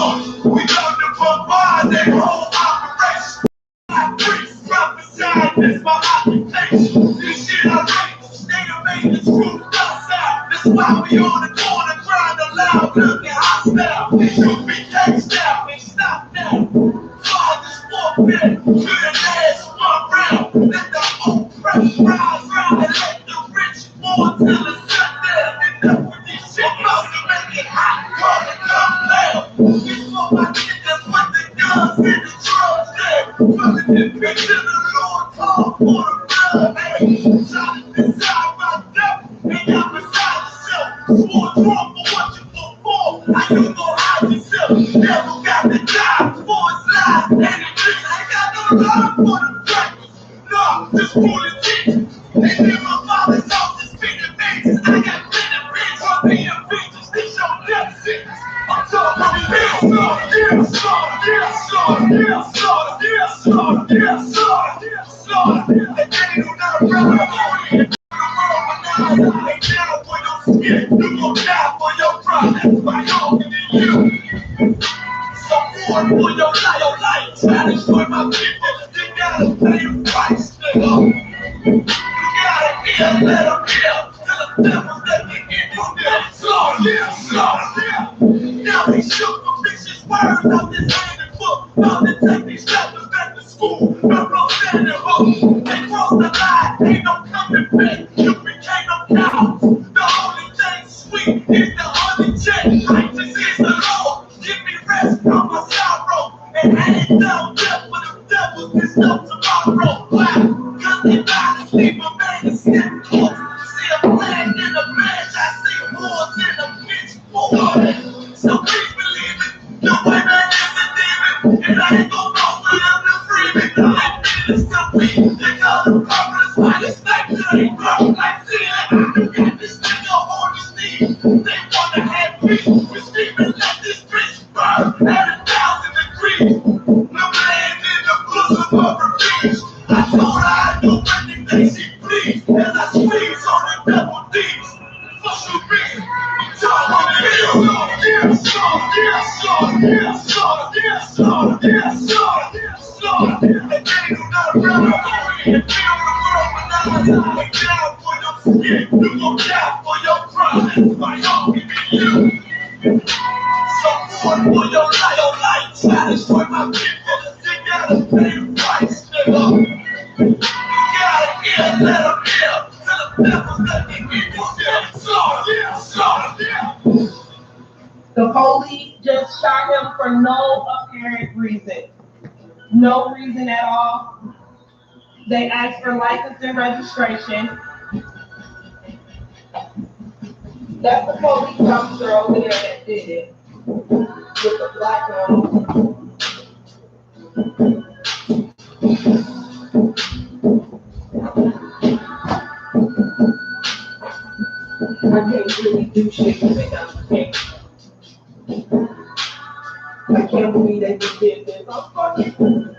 We come to provide their whole operation. I preach, prophesy, this my occupation. This shit I write, stay to make this truth outside. That's why we on the corner, grind aloud, looking hostile. I.S.U.P.K style, ain't stop now. Fathers forfeit, to the last one round. Let the oppressed rise round and let the rich more till the sundown. Enough with this shit, about to make it hot, call it come down. This for my niggas with the guns and the drugs there. Fucking the picture the Lord called for the blood. Hey, trying to decide my death, ain't got beside yourself. Swore drawn for what you look for. How you gon' hide yourself? Never got to die for his life. And the bitch ain't got no love for the practice. No, just for the teachers. They live my father's house, just speaking things. I got plenty of rich on being features. This your death sentence. I'm talking about the game will not run away. Ain't down for your skin. You gon' die for your pride. That's why y'all can be you. Support for your life. Try to destroy my people. You gotta pay the price, nigga. You gotta heal, let them heal. Till the devil's let me in your death. Slaughter. Now they shook for vicious words out this handed book. About to take these rappers back to school. No road in the hook. They crossed the line. Ain't no coming back. You became no cowards. The only thing sweet is the honey check. Righteous is the Lord. Give me rest from my sorrow. And I ain't done death for the devils. There's no tomorrow. Why? Cause they died to sleep a man and step close. See a flag in the match. I see wars in the pitchfork. So please believe it. Your women is a demon. And I ain't gon' go for them to free me. I ain't been something. They got the purpose. Why this thing till they broke like ceiling. You got this nigga on his knees. They wanna have peace. We're screaming like this bitch burn at 1,000 degrees. No land in the bosom of revenge. I told her I'd do anything she please. As I squeeze on the devil deeds. Fuck you mean? You gon' die for your crime. My own can be you. Support for your life. Try to destroy my people. You gotta pay the price, nigga. You gotta heal, let them heal. Till the devil's let me in your death. Slaughter. The police just shot him for no apparent reason. No reason at all. They asked for license and registration. That's the police officer over there that did it. With the black on. I can't really do shit without the case. I can't believe they just did this. I'm fucking.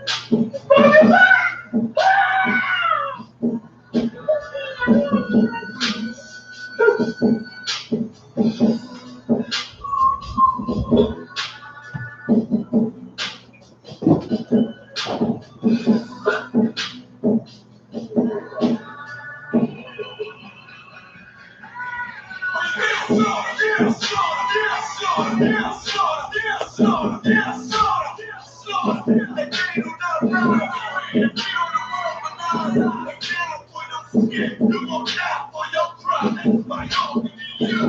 You gon' die for your crime. My own can be you.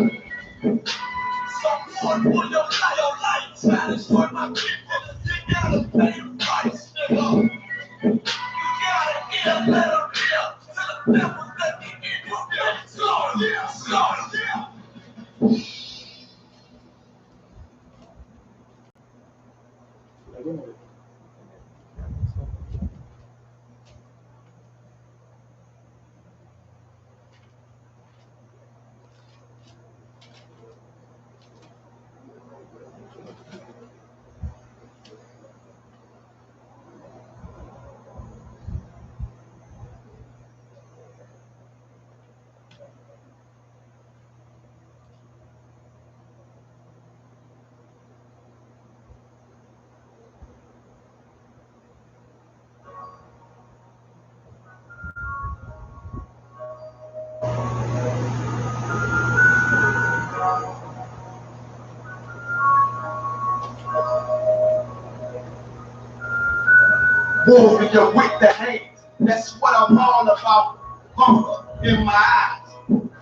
Support for your life. Try to destroy my people. You gotta pay the price, nigga. You gotta heal, let them heal. Till the devil's let me in your death. Slaughter. warrior with the hands. That's what I'm all about. Hunger in my eyes,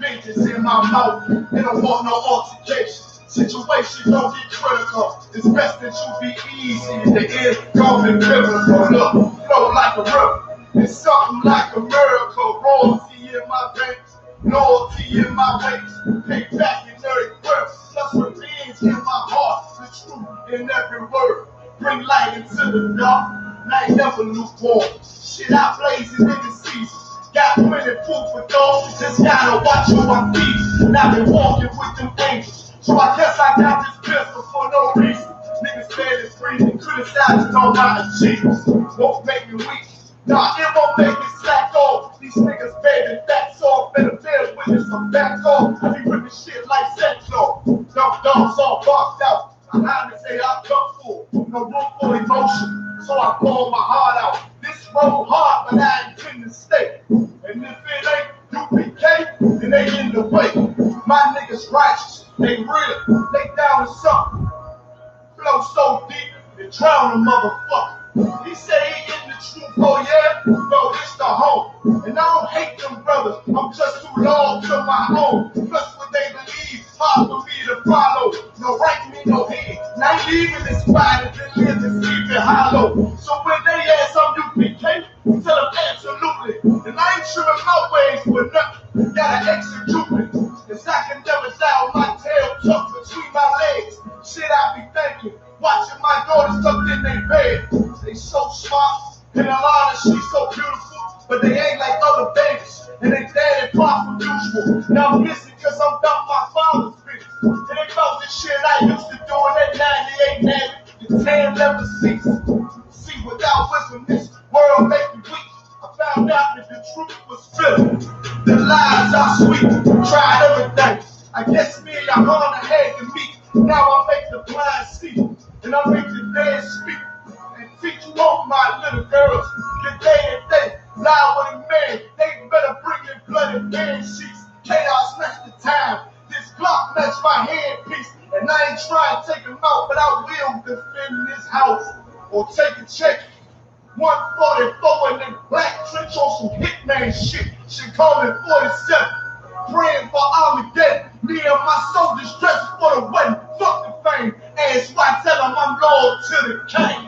vengeance in my mouth. They don't want no altercation. Situations don't get critical. It's best that you be easy. The end coming biblical. Look, flow like a river. It's something like a miracle. Royalty in my veins, loyalty in my veins. Pay back in every word. Plus revenge in my heart. The truth in every word. Bring light into the dark. Night never lukewarm. Shit, I blaze it in the season. Got plenty food for those. Just gotta watch who I feed. And I've been walking with them angels. So I guess I got this pistol for no reason. Niggas barely breathing, criticizing all my achievements. Won't make me weak. Nah, it won't make me slack off. These niggas baby backs off. Better bear witness, I'm back off. I be ripping shit like Central. Dumb dogs all barked out. I say I come full. No room for emotion. So I pour my heart out. This road hard, but I intend to stay. And if it ain't U.P.K, then they in the way. My niggas righteous. They real, they down to something. Flow so deep, they drown a motherfucker. He say he in the truth, oh yeah? No, it's the home. And I don't hate them brothers, I'm just too loyal to my own. Plus what they believe, hard for me to follow. No right me, no head. Not even inspired to live and sleep in hollow. So when they ask I'm U.P.K, tell them absolutely. And I ain't trimming my ways for nothing. Gotta execute it. Cause I can never die with my tail tucked between my legs. Shit, I be thinking, watching my daughters tucked in their bed. They so smart, and Alana, she's so beautiful, but they ain't like other babies, and they daddy pop from usual. Now I'm missing cause I'm about my father's business. And they about the shit I used to do in that 98 Navy, the 10 level seats. See, without wisdom, this world make me weak. I found out that the truth was filthy. The lies are sweet. Tried everything. I guess me and Yahanna had to meet. Now I make the blind see. And I make the dead speak. And teach you all my little girls. The day and day. Lie with a man. They better bring in bloody bed sheets. Chaos match the time. This clock match my handpiece. And I ain't trying to take him out, but I will defend this house. Or take a check. 144 in the black trench on some hitman shit. She call me 47. Praying for Armageddon. Me and my soldiers dressed for the wedding. Fuck the fame. Ask why I tell them I'm loyal to the king.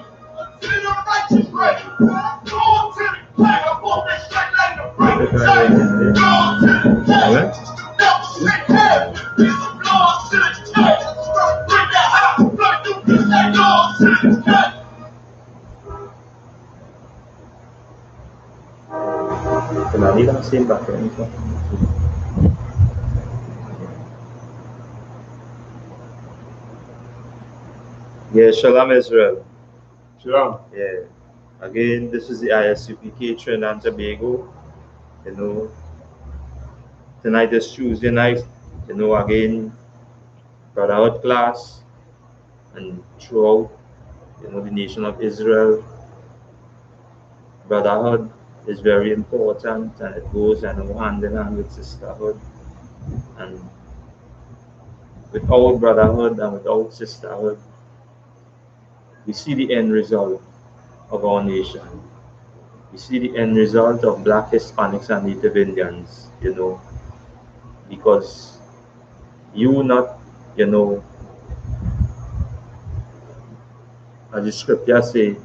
To the righteous right. Loyal to the king. I want that straight like the break of day. Loyal to the king. Devil say heaven. Loyal to the king. Bring that hot blood. You can say loyal to the king. Kembali lang simba ko nito. Yeah, Shalom Israel. Shalom. Yeah. Again, this is the I.S.U.P.K Trinidad and Tobago. You know, tonight is Tuesday night. You know, again, brotherhood class, and throughout, you know, the nation of Israel, brotherhood is very important, and it goes hand in hand with sisterhood. And without brotherhood and without sisterhood, we see the end result of our nation. We see the end result of Black, Hispanics, and Native Indians, you know, because you not, you know, as the scripture say,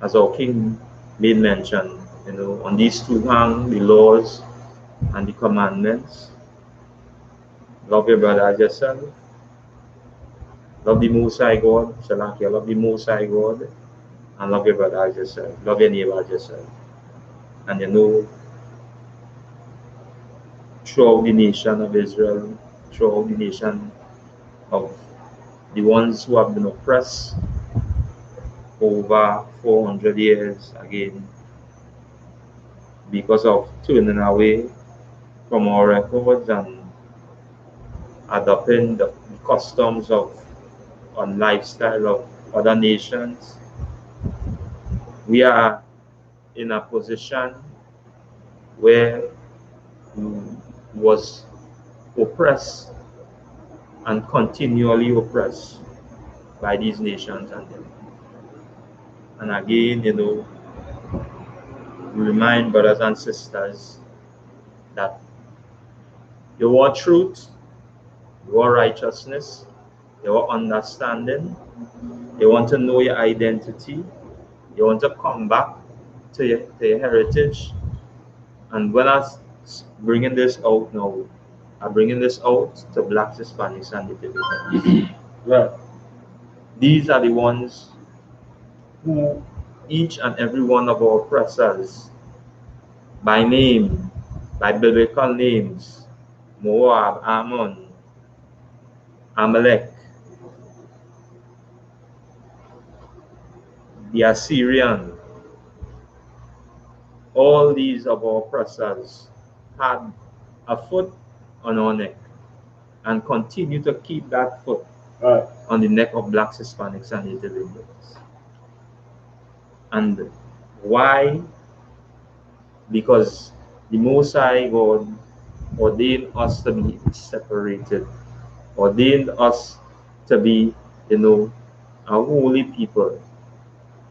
as our King made mention, you know, on these two hang the laws and the commandments. Love your brother as yourself. Love the Most High God. Shalaki, love the Most High God. And love your brother as yourself. Love your neighbor as yourself. And you know, throughout the nation of Israel, throughout the nation of the ones who have been oppressed over 400 years again, because of turning away from our records and adopting the customs of and lifestyle of other nations, we are in a position where we was oppressed and continually oppressed by these nations and them. And again, we remind brothers and sisters that you want truth, you want righteousness, you want understanding, you want to know your identity, you want to come back to your heritage. And when bringing this out now, I'm bringing this out to Blacks, Hispanics, and Native Americans. Right. These are the ones who each and every one of our oppressors, by name, by biblical names, Moab, Ammon, Amalek, the Assyrian, all these of our oppressors had a foot on our neck and continue to keep that foot on the neck of Blacks, Hispanics, and Native Indians. And why? Because the Most High God ordained us to be separated, ordained us to be, a holy people.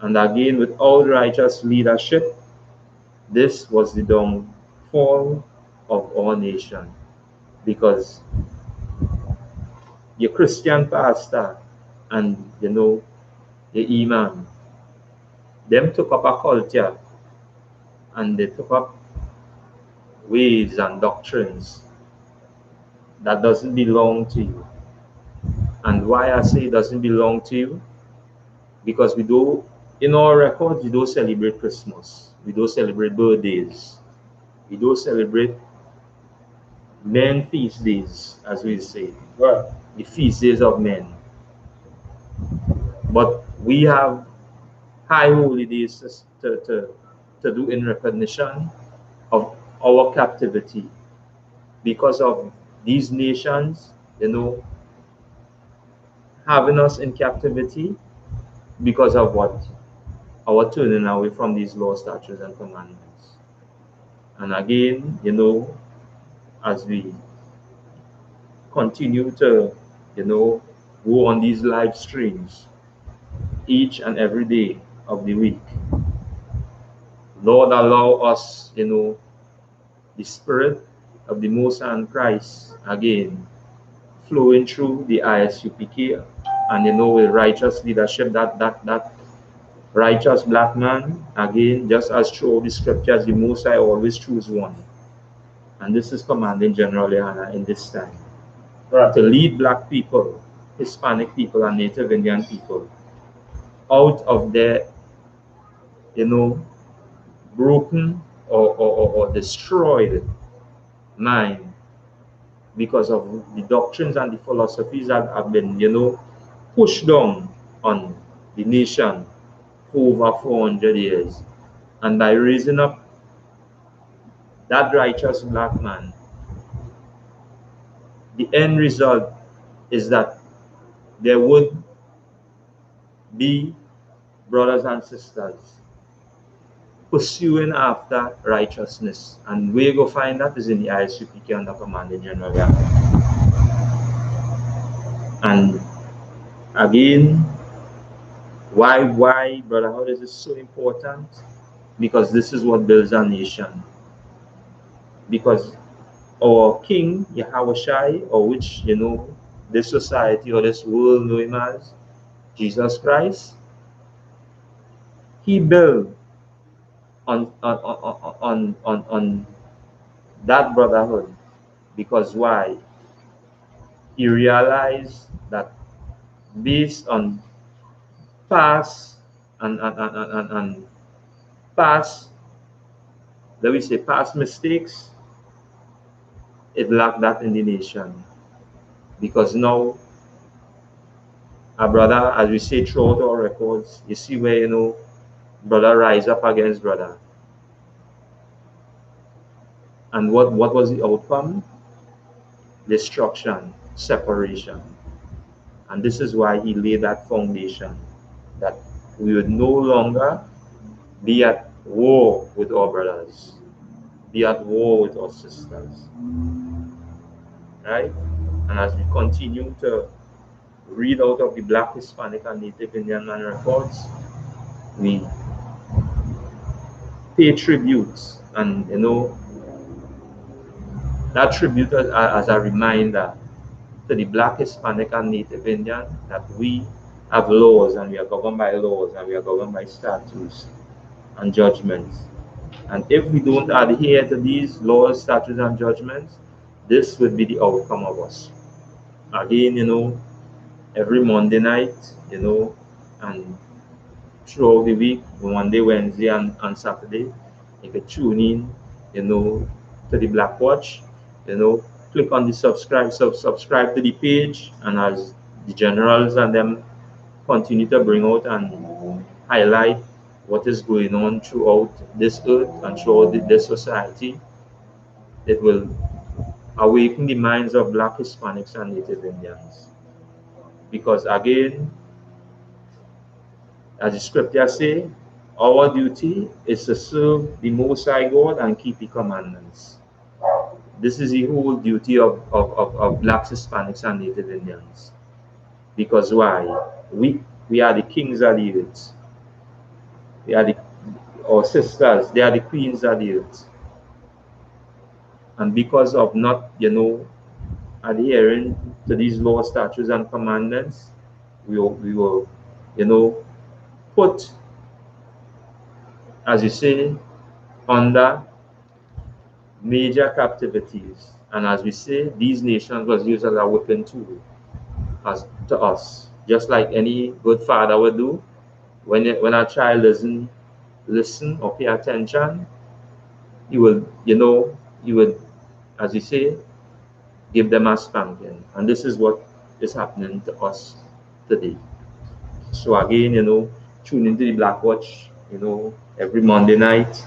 And again, without righteous leadership, this was the downfall of our nation. Because your Christian pastor and, your imam, them took up a culture and they took up ways and doctrines that doesn't belong to you. And why I say it doesn't belong to you? Because in our records, we don't celebrate Christmas. We don't celebrate birthdays. We don't celebrate men feast days, as we say. Right. The feast days of men. But we have high holy days to do in recognition of our captivity. Because of these nations, having us in captivity, because of what? Our turning away from these laws, statutes, and commandments. And again, as we continue to, go on these live streams each and every day of the week, Lord, allow us, the Spirit of the Most High in Christ, again, flowing through the I.S.U.P.K. and, with righteous leadership, that righteous black man, again, just as through the scriptures, the Most High always choose one. And this is commanding General Yohanna in this time. Right. To lead black people, Hispanic people, and Native Indian people out of their, broken or destroyed mind because of the doctrines and the philosophies that have been, pushed down on the nation for over 400 years. And by raising up that righteous black man, the end result is that there would be brothers and sisters pursuing after righteousness. And where you go find that is in the I.S.U.P.K. under commanding General Yohanna. And again, why brotherhood is so important? Because this is what builds our nation. Because our King, Yahweh, or which, this society or this world know him as, Jesus Christ, he built on that brotherhood. Because why? He realized that based on past and past, let me say past mistakes, it lacked that in the nation. Because now, a brother, as we say throughout our records, you see where, brother rise up against brother. And what was the outcome? Destruction, separation. And this is why he laid that foundation, that we would no longer be at war with our brothers, be at war with our sisters. Right? And as we continue to read out of the Black, Hispanic, and Native Indian man records, we pay tributes, and that tribute as a reminder to the Black, Hispanic, and Native Indian that we have laws, and we are governed by laws, and we are governed by statutes and judgments. And if we don't adhere to these laws, statutes, and judgments, this would be the outcome of us. Again, every Monday night, and throughout the week, Monday, Wednesday, and Saturday, you can tune in, to the Black Watch, click on the subscribe to the page, and as the generals and them continue to bring out and highlight what is going on throughout this earth and throughout this society, it will awaken the minds of Black, Hispanics, and Native Indians. Because again, as the scripture say, our duty is to serve the Most High God and keep the commandments. This is the whole duty of Blacks, Hispanics, and Native Indians. Because why? We are the kings of the earth. We are our sisters, they are the queens of the earth. And because of not, adhering to these laws, statutes, and commandments, we will, put, as you say, under major captivities. And as we say, these nations was used as a weapon tool to us. Just like any good father would do, when a child doesn't listen or pay attention, he would, as you say, give them a spanking. And this is what is happening to us today. So again, tune into the Black Watch, every Monday night,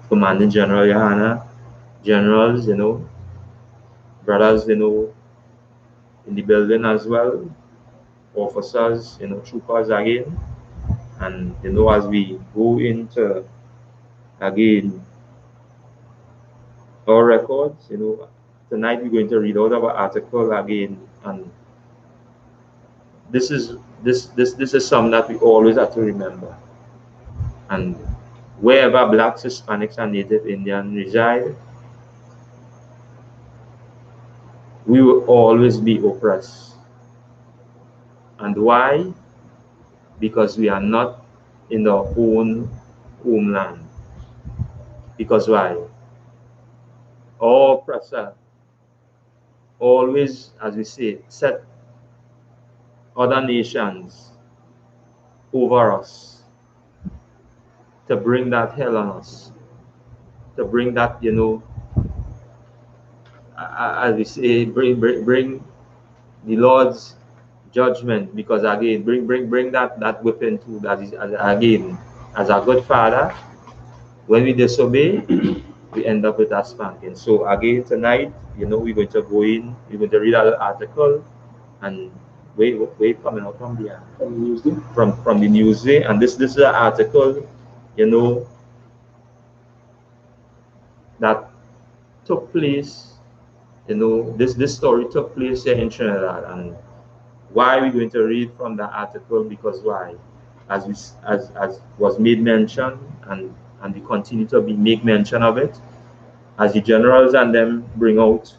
Commanding General Yahanna, generals, brothers, in the building as well, officers, troopers again. And, as we go into, again, our records, tonight we're going to read out our article again. And this is something that we always have to remember. And wherever Blacks, Hispanics, and Native Indians reside, we will always be oppressed. And why? Because we are not in our own homeland. Because why? Our oppressor always, as we say, set other nations over us to bring that hell on us, to bring that, as we say, bring the Lord's judgment. Because again, bring that weapon too. That is, again, as a good father, when we disobey, we end up with that spanking. So again, tonight, we're going to go in, we're going to read an article, and wait coming out from the Newsday? From the Newsday. And this is an article, that took place, this story took place here in Trinidad. And why we're going to read from the article? Because why? As was made mention, and we continue to make mention of it, as the generals and them bring out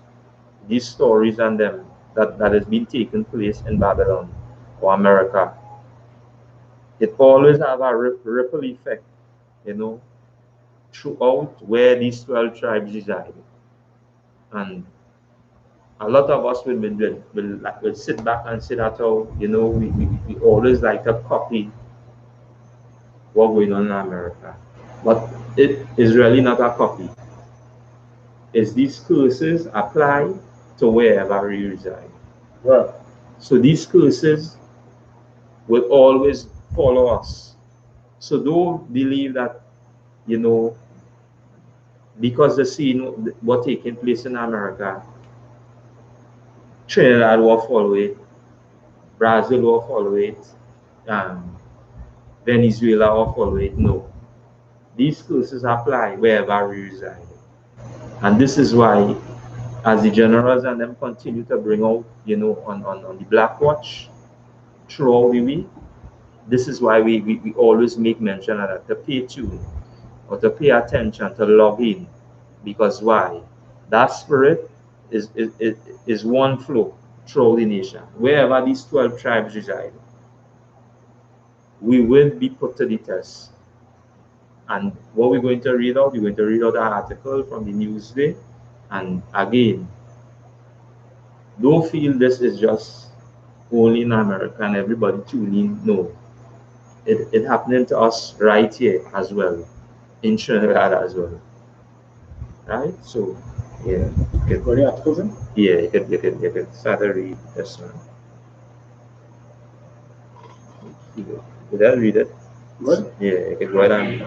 these stories and them that has been taking place in Babylon or America, it always have a ripple effect, throughout where these 12 tribes reside. And a lot of us will sit back and say that, we always like to copy what's going on in America. But it is really not a copy. It's these curses apply to wherever we reside. Right. So these curses will always follow us. So don't believe that, because the scene what taking place in America, Trinidad will follow it, Brazil will follow it, Venezuela will follow it. No. These curses apply wherever we reside. And this is why, as the generals and them continue to bring out, on the Black Watch throughout the week, this is why we always make mention of that, to pay tune or to pay attention, to log in. Because why? That spirit is one flow throughout the nation. Wherever these 12 tribes reside, we will be put to the test. And what we're going to read out, we're going to read out an article from the Newsday. And again, don't feel this is just only in America and everybody tuning. No, it happening to us right here as well, in Trinidad as well. Right? So, yeah. Got the articles in? Yeah, you could start to read this one. Did I read it? What? Yeah, you can go ahead and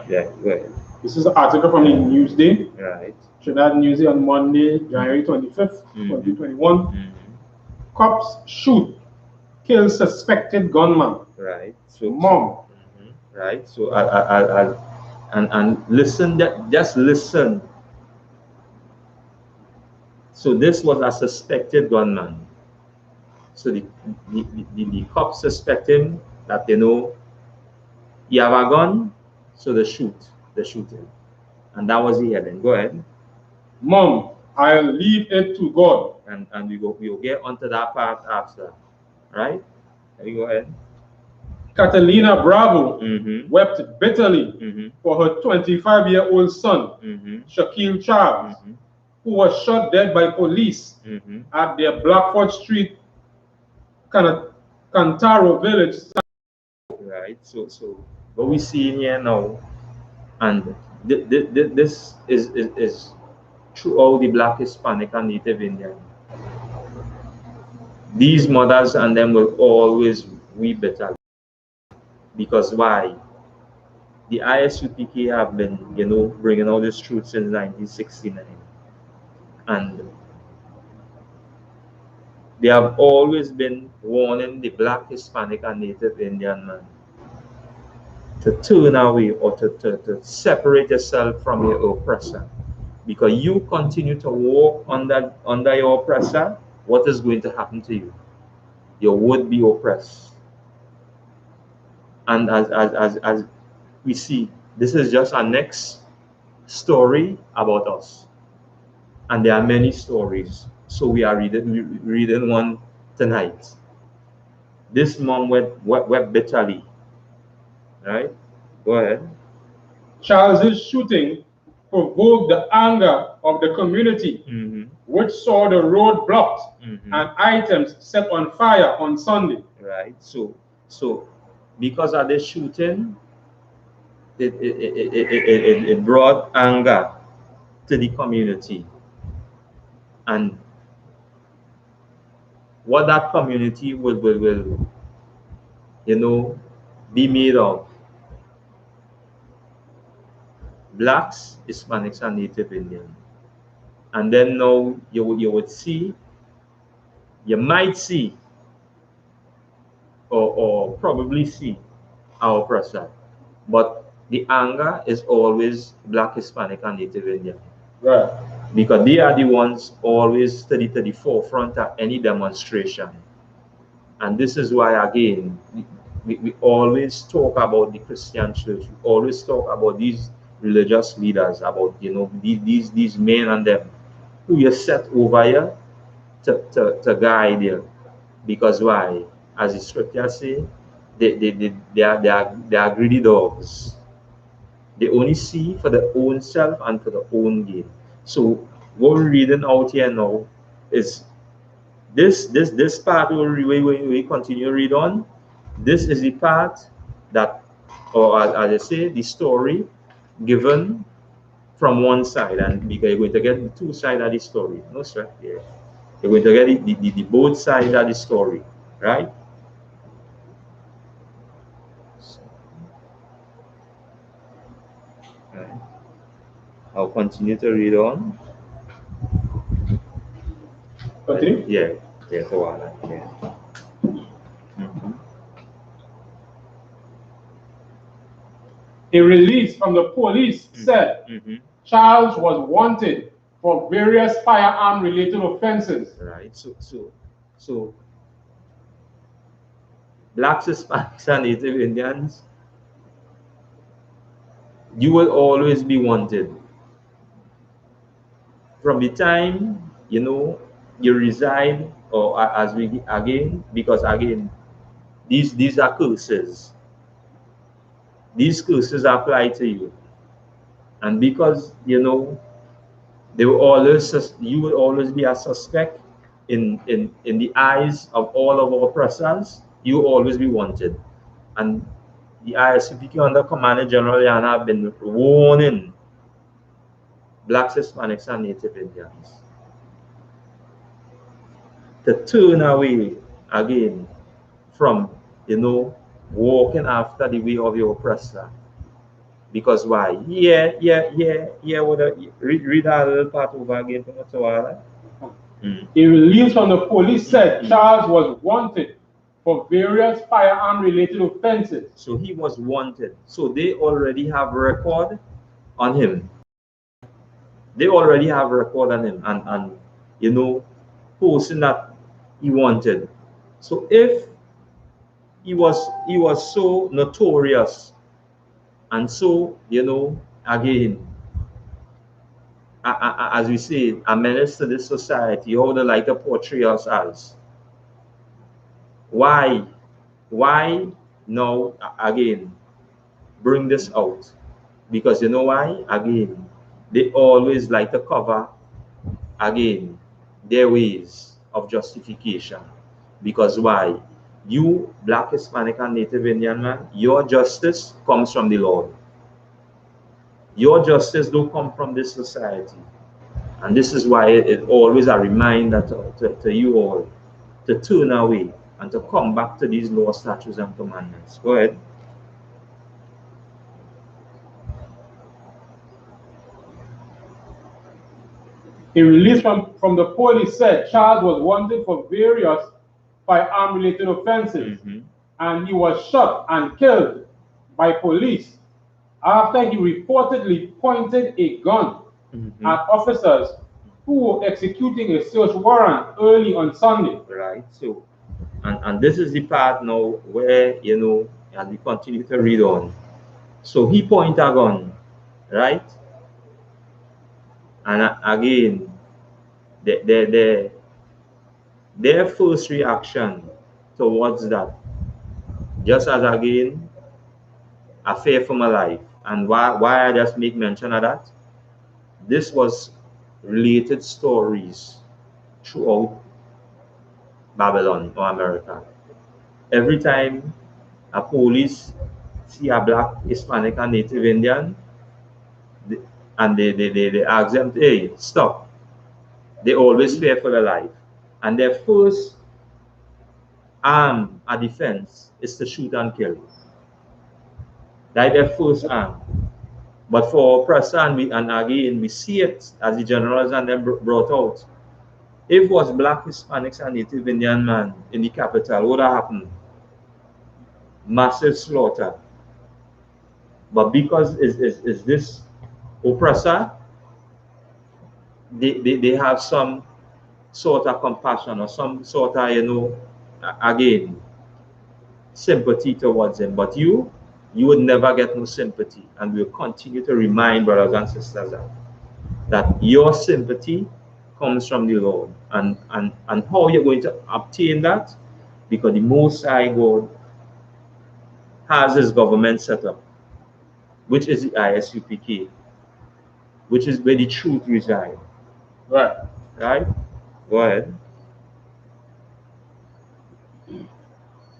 go ahead. This is an article from the Newsday. Right. Trinidad Newsday on Monday, January 25th, 2021. Cops shoot, kill suspected gunman. Right. So Mom. Right. So and listen, just listen. So this was a suspected gunman. So the cops suspect him that he have a gun, so they shoot him. And that was the heading. Go ahead. Mom, I'll leave it to God. And we'll get onto that part after. Right? There you go ahead. Catalina Bravo wept bitterly for her 25-year-old son, Shaquille Charles, who was shot dead by police at their Blackford Street, Cantaro village. Right. So what we see in here now, and this is throughout the Black, Hispanic, and Native Indian. These mothers and them will always weep bitterly. Because why? The I.S.U.P.K have been, bringing all this truth since 1969. And they have always been warning the Black, Hispanic, and Native Indian man to turn away or to separate yourself from your oppressor. Because you continue to walk under your oppressor, what is going to happen to you? You would be oppressed. And as we see, this is just our next story about us. And there are many stories. So we are reading one tonight. This mom wept bitterly. Right? Go ahead. Charles's shooting provoked the anger of the community, which saw the road blocked and items set on fire on Sunday. Right. So because of the shooting, it brought anger to the community. And what that community will be made of: Blacks, Hispanics, and Native Indian. And then now you would see, you might see, or probably see our oppressor. But the anger is always Black, Hispanic, and Native Indian. Right. Because they are the ones always to the forefront at any demonstration. And this is why, again, we always talk about the Christian church. We always talk about these religious leaders, about these men and them who you set over here to guide you. Because why? As the scriptures say, they are greedy dogs. They only see for their own self and for their own gain. So what we're reading out here now is this part where we continue to read on. This is the part that, or as I say, the story given from one side, and because you're going to get the two sides of the story. No sir, yeah. You're going to get the both sides of the story, right? Right. I'll continue to read on. Continue? Yeah, go on. Yeah. A release from the police said Charles was wanted for various firearm-related offenses. Right. So blacks, Hispanics, and Native Indians, you will always be wanted. From the time, you know, you reside, or as we again, because again, these are curses. These curses apply to you. And because, you know, they will always, you will always be a suspect in the eyes of all of our oppressors. You will always be wanted. And the I.S.U.P.K under Commander General Yana have been warning blacks, Hispanics, and Native Indians to turn away again from, you know, walking after the way of your oppressor. Because why? Read that little part over again from Ottawa. A release from the police said Charles was wanted for various firearm-related offenses. So he was wanted. So they already have record on him. They already have record on him, and you know, posting that he wanted. So if he was so notorious and so, you know, again, as we say, a menace to this society, how they like to portray us as. Why now again bring this out? Because you know why? Again, they always like to cover again their ways of justification. Because why? You, black, Hispanic, and Native Indian man, your justice comes from the Lord. Your justice don't come from this society. And this is why it always a reminder to you all to turn away and to come back to these laws, statutes, and commandments. Go ahead. A release from the police said Charles was wanted for various firearm-related offenses, and he was shot and killed by police after he reportedly pointed a gun at officers who were executing a search warrant early on Sunday. Right. So, and this is the part now where, you know, as we continue to read on. So he pointed a gun, right? And again, their first reaction towards that, just as again, a fear for my life. And why I just make mention of that? This was related stories throughout Babylon or America. Every time a police see a black, Hispanic, and Native Indian, and they ask them, hey, stop. They always fear for their life. And their first arm of defense is to shoot and kill. That's their first arm. But for oppressor, and again, we see it as the generals and them brought out. If it was black, Hispanics, and Native Indian man in the capital, what would have happened? Massive slaughter. But because is this oppressor, they have some sort of compassion or some sort of, you know, again, sympathy towards him. But you would never get no sympathy. And we'll continue to remind brothers and sisters that your sympathy comes from the Lord. And how you're going to obtain that? Because the Most High God has his government set up, which is the I.S.U.P.K, which is where the truth resides. Right. Right? Go ahead.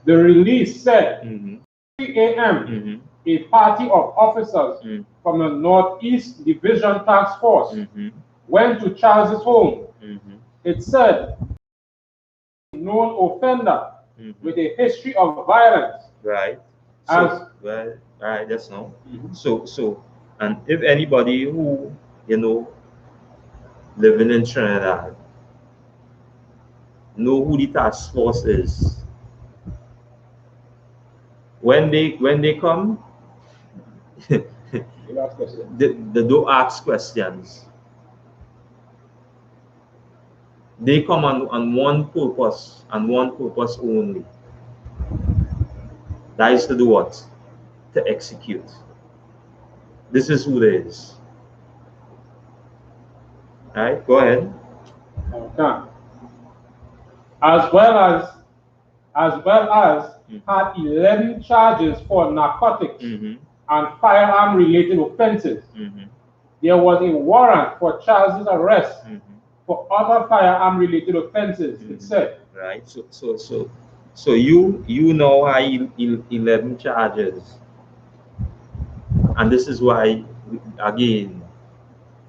The release said 3 a.m. A party of officers from the Northeast Division Task Force went to Charles's home. It said known offender with a history of violence. Right. So, well, right, that's no. So, and if anybody who, you know, living in Trinidad know who the task force is, when they come, they don't ask questions. They come on one purpose and one purpose only. That is to do what? To execute. This is who there is. Right? Go ahead. Okay. As well as had 11 charges for narcotics and firearm-related offenses. There was a warrant for Charles's arrest for other firearm-related offenses. It said. Right. So you now have 11 charges, and this is why, again,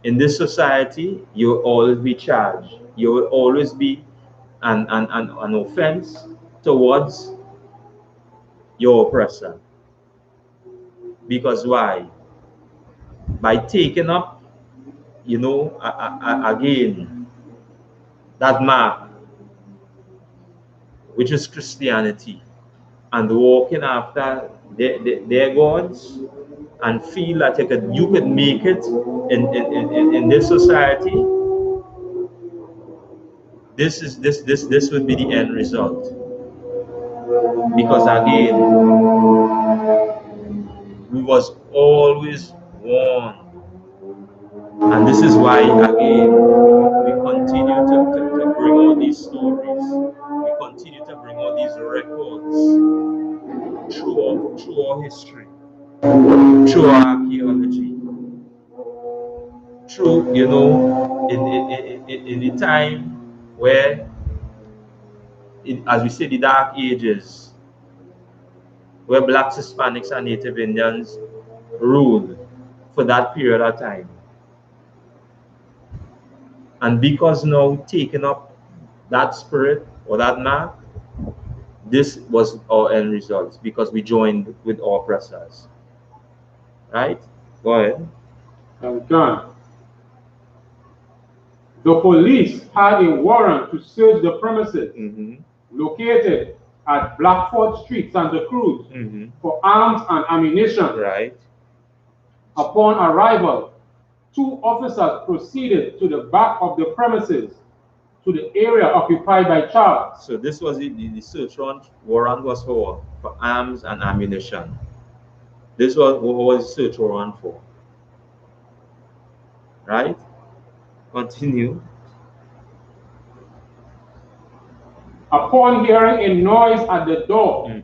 in this society, you will always be charged. You will always be an offense towards your oppressor. Because why? By taking up, again, that mark, which is Christianity, and walking after their gods, and feel that you could make it in this society, this would be the end result. Because again, we was always warned, and this is why again we continue to bring all these stories, we continue to bring all these records through our history, through our archaeology, through in the time where, as we say, the Dark Ages, where blacks, Hispanics, and Native Indians ruled for that period of time. And because now taking up that spirit or that mark, this was our end result, because we joined with our oppressors. Right? Go ahead. Okay. The police had a warrant to search the premises located at Blackford Street, Santa Cruz, for arms and ammunition. Right. Upon arrival, 2 officers proceeded to the back of the premises to the area occupied by Charles. So this was the search warrant was for arms and ammunition. This was what was the search warrant for. Right? Continue. Upon hearing a noise at the door,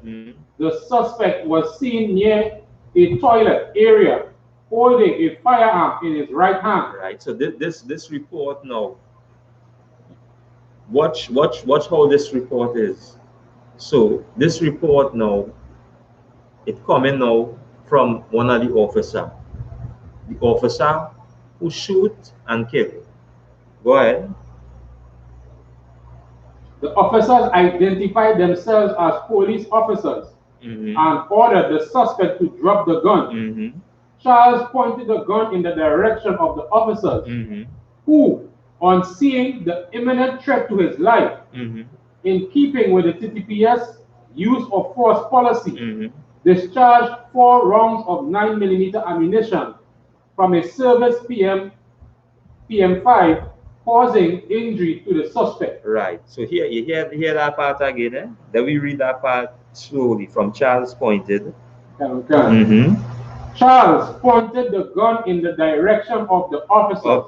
the suspect was seen near a toilet area holding a firearm in his right hand. Right. So this report now, watch how this report is. So this report now, it coming now from one of the officer who shoot and kill. Go ahead. The officers identified themselves as police officers and ordered the suspect to drop the gun. Charles pointed the gun in the direction of the officers, who, on seeing the imminent threat to his life, in keeping with the TTPS use of force policy, discharged 4 rounds of 9mm ammunition from a service PM5, causing injury to the suspect. Right. So here you hear that part again. Then we read that part slowly. From Charles pointed. Okay. Charles pointed the gun in the direction of the officers.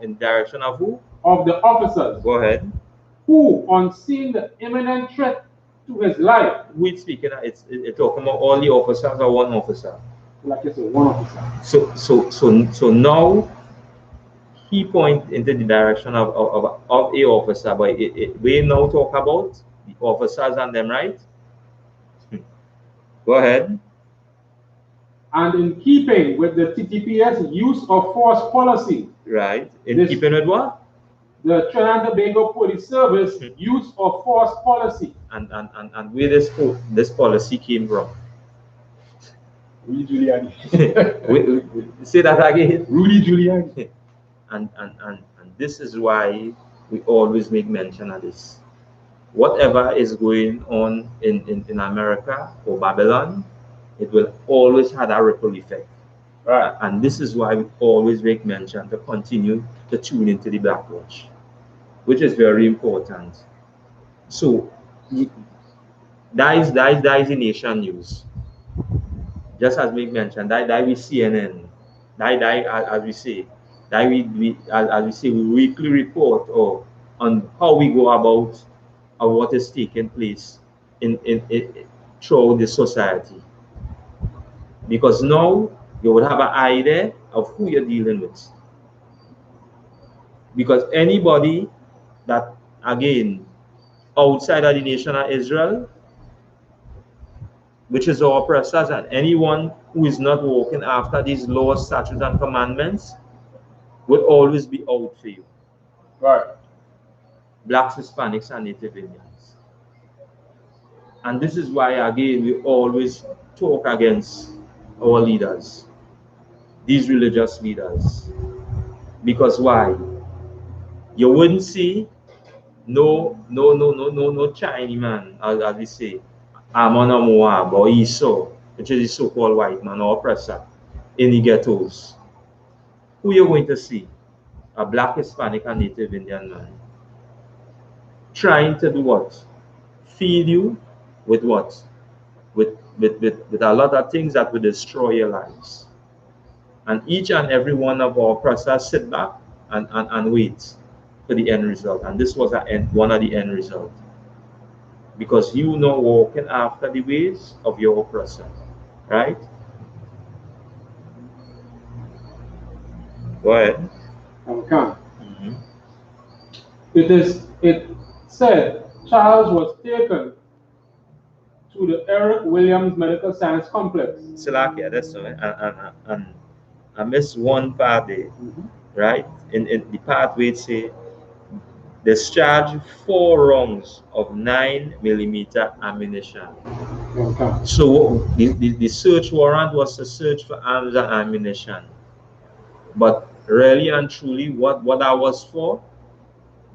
In direction of who? Of the officers. Go ahead. Who, on seeing the imminent threat to his life. Who is speaking? It's talking about all the officers or one officer? Like I said, one officer. So now he points into the direction of a officer, but we now talk about the officers and them, right? Go ahead. And in keeping with the TTPS use of force policy. Right. In keeping with what? The Trinidad and Tobago Police Service use of force policy. And where this policy came from? Rudy Giuliani. Say that again. Rudy Giuliani. And this is why we always make mention of this. Whatever is going on in America or Babylon, it will always have a ripple effect. Right. And this is why we always make mention to continue to tune into the Black Watch, which is very important. So that is the nation news. just as we mentioned, that we CNN, as we say, as we say, we weekly report or on how we go about what is taking place in throughout the society. Because now you would have an idea of who you're dealing with. Because anybody that, again, outside of the nation of Israel, which is our oppressors, and anyone who is not walking after these laws, statutes, and commandments will always be out for you. Right. Blacks, Hispanics, and Native Indians. And this is why, again, we always talk against our leaders, these religious leaders. Because why? You wouldn't see no Chinese man, as we say, Ammon or Moab or I.S.U.K, which is the so-called white man or oppressor in the ghettos. Who you're going to see? A Black, Hispanic, and Native Indian man. Trying to do what? Feed you with what? With a lot of things that will destroy your lives. And each and every one of our oppressors sit back and wait for the end result. And this was one of the end results. Because you know walking after the ways of your oppressor. Right? Go ahead. Okay. It said Charles was taken to the Eric Williams Medical Science Complex. Salakia, that's right. And I missed one part there, right? In the part where it say discharge 4 rounds of 9mm ammunition. Okay. So the search warrant was to search for arms and ammunition. But really and truly, what that was for,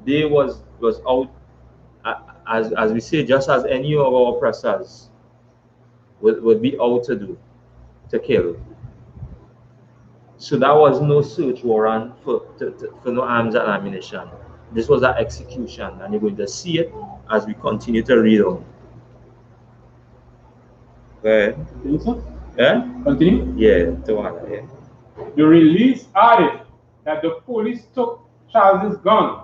they was out, as we say, just as any of our oppressors would be out to do, to kill. So that was no search warrant for no arms and ammunition. This was an execution, and you're going to see it as we continue to read on. Go ahead. Continue, sir? Yeah? Continue? Yeah, Tawana, yeah. The release added that the police took Charles's gun,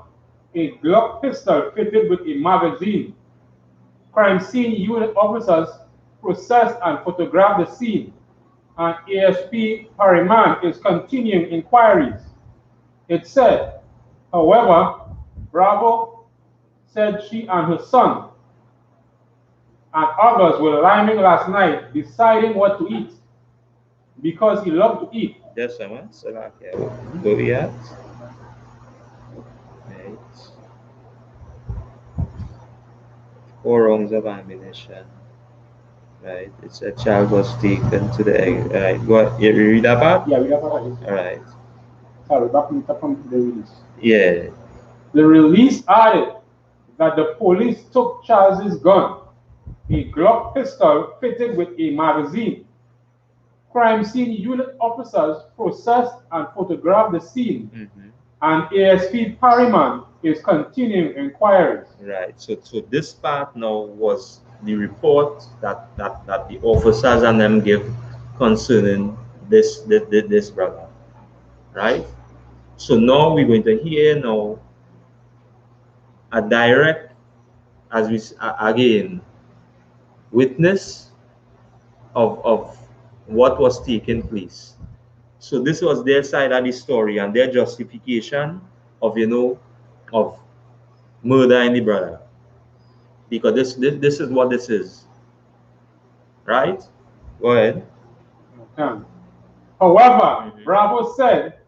a Glock pistol fitted with a magazine. Crime scene unit officers processed and photographed the scene, and A.S.P. Harriman is continuing inquiries. It said, however, Bravo said she and her son and others were liming last night deciding what to eat because he loved to eat. Yes, someone. So like, go yet. Right. 4 rounds of ammunition. Right. It's a child was taken to the egg. Right. Go ahead. You read that part? Yeah, we have that. All right. Sorry, back from the release. Yeah. The release added that the police took Charles's gun, a Glock pistol fitted with a magazine. Crime scene unit officers processed and photographed the scene, and A.S.P. Harriman is continuing inquiries. Right. So this part now was the report that the officers and them give concerning this brother. Right. So now we're going to hear now a direct, as we again, witness of what was taking place. So this was their side of the story and their justification of of murdering the brother, because this is what this is. Right? Go ahead. Okay. However, Bravo said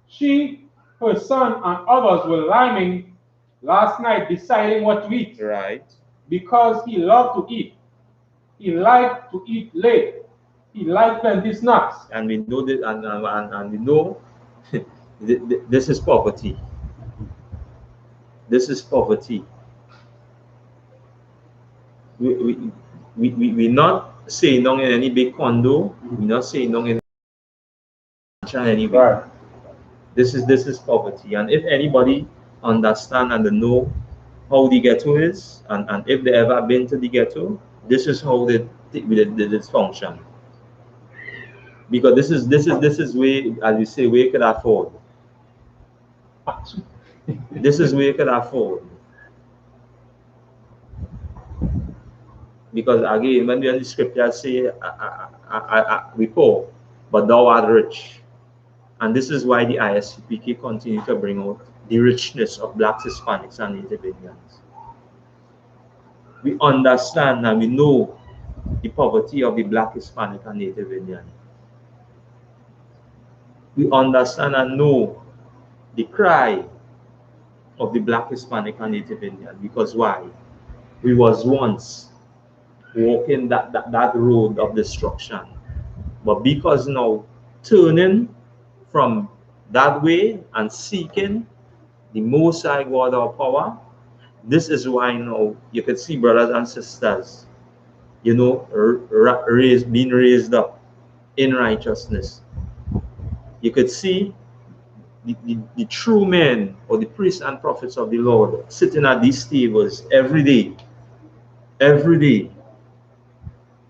she, her son, and others were liming last night deciding what to eat. Right. Because he loved to eat. He liked to eat late. He liked plenty snacks. And we know that, and we know this is poverty. This is poverty. We're not saying no in any big condo. We're not saying no in anyway. Right. This is poverty. And if anybody understand and know how the ghetto is, and if they ever been to the ghetto, this is how this function. Because this is where, as we say, where you can afford. This is where you can afford. Because again, when we in the scripture say, we poor, but thou art rich. And this is why the I.S.U.P.K continue to bring out the richness of blacks, Hispanics, and Native Indians. We understand and we know the poverty of the black, Hispanic, and Native Indian. We understand and know the cry of the black, Hispanic, and Native Indian. Because why? We was once walking that road of destruction. But because now turning from that way and seeking the Most High God of power, this is why now you can see brothers and sisters, you know, being raised up in righteousness. You could see the true men or the priests and prophets of the Lord sitting at these tables every day,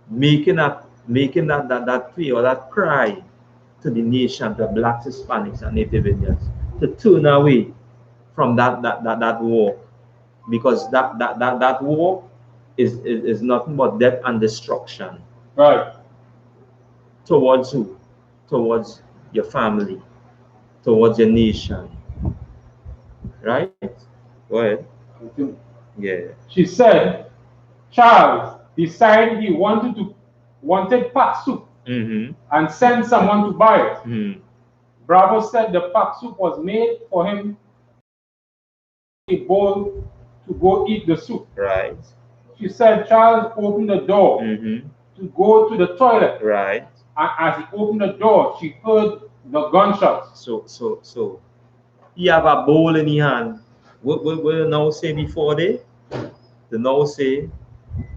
making that plea or that cry to the nation, the blacks, Hispanics, and Native Indians, to turn away from that war, because that war is nothing but death and destruction. Right. Towards who? Towards your family, towards your nation. Right? Go ahead. Yeah. She said, Charles decided he wanted pack soup and sent someone to buy it. Bravo said the pack soup was made for him a bowl to go eat the soup. Right. She said Charles opened the door to go to the toilet. Right. And as he opened the door, she heard the gunshots. So he have a bowl in his hand. What you now say before they? They now say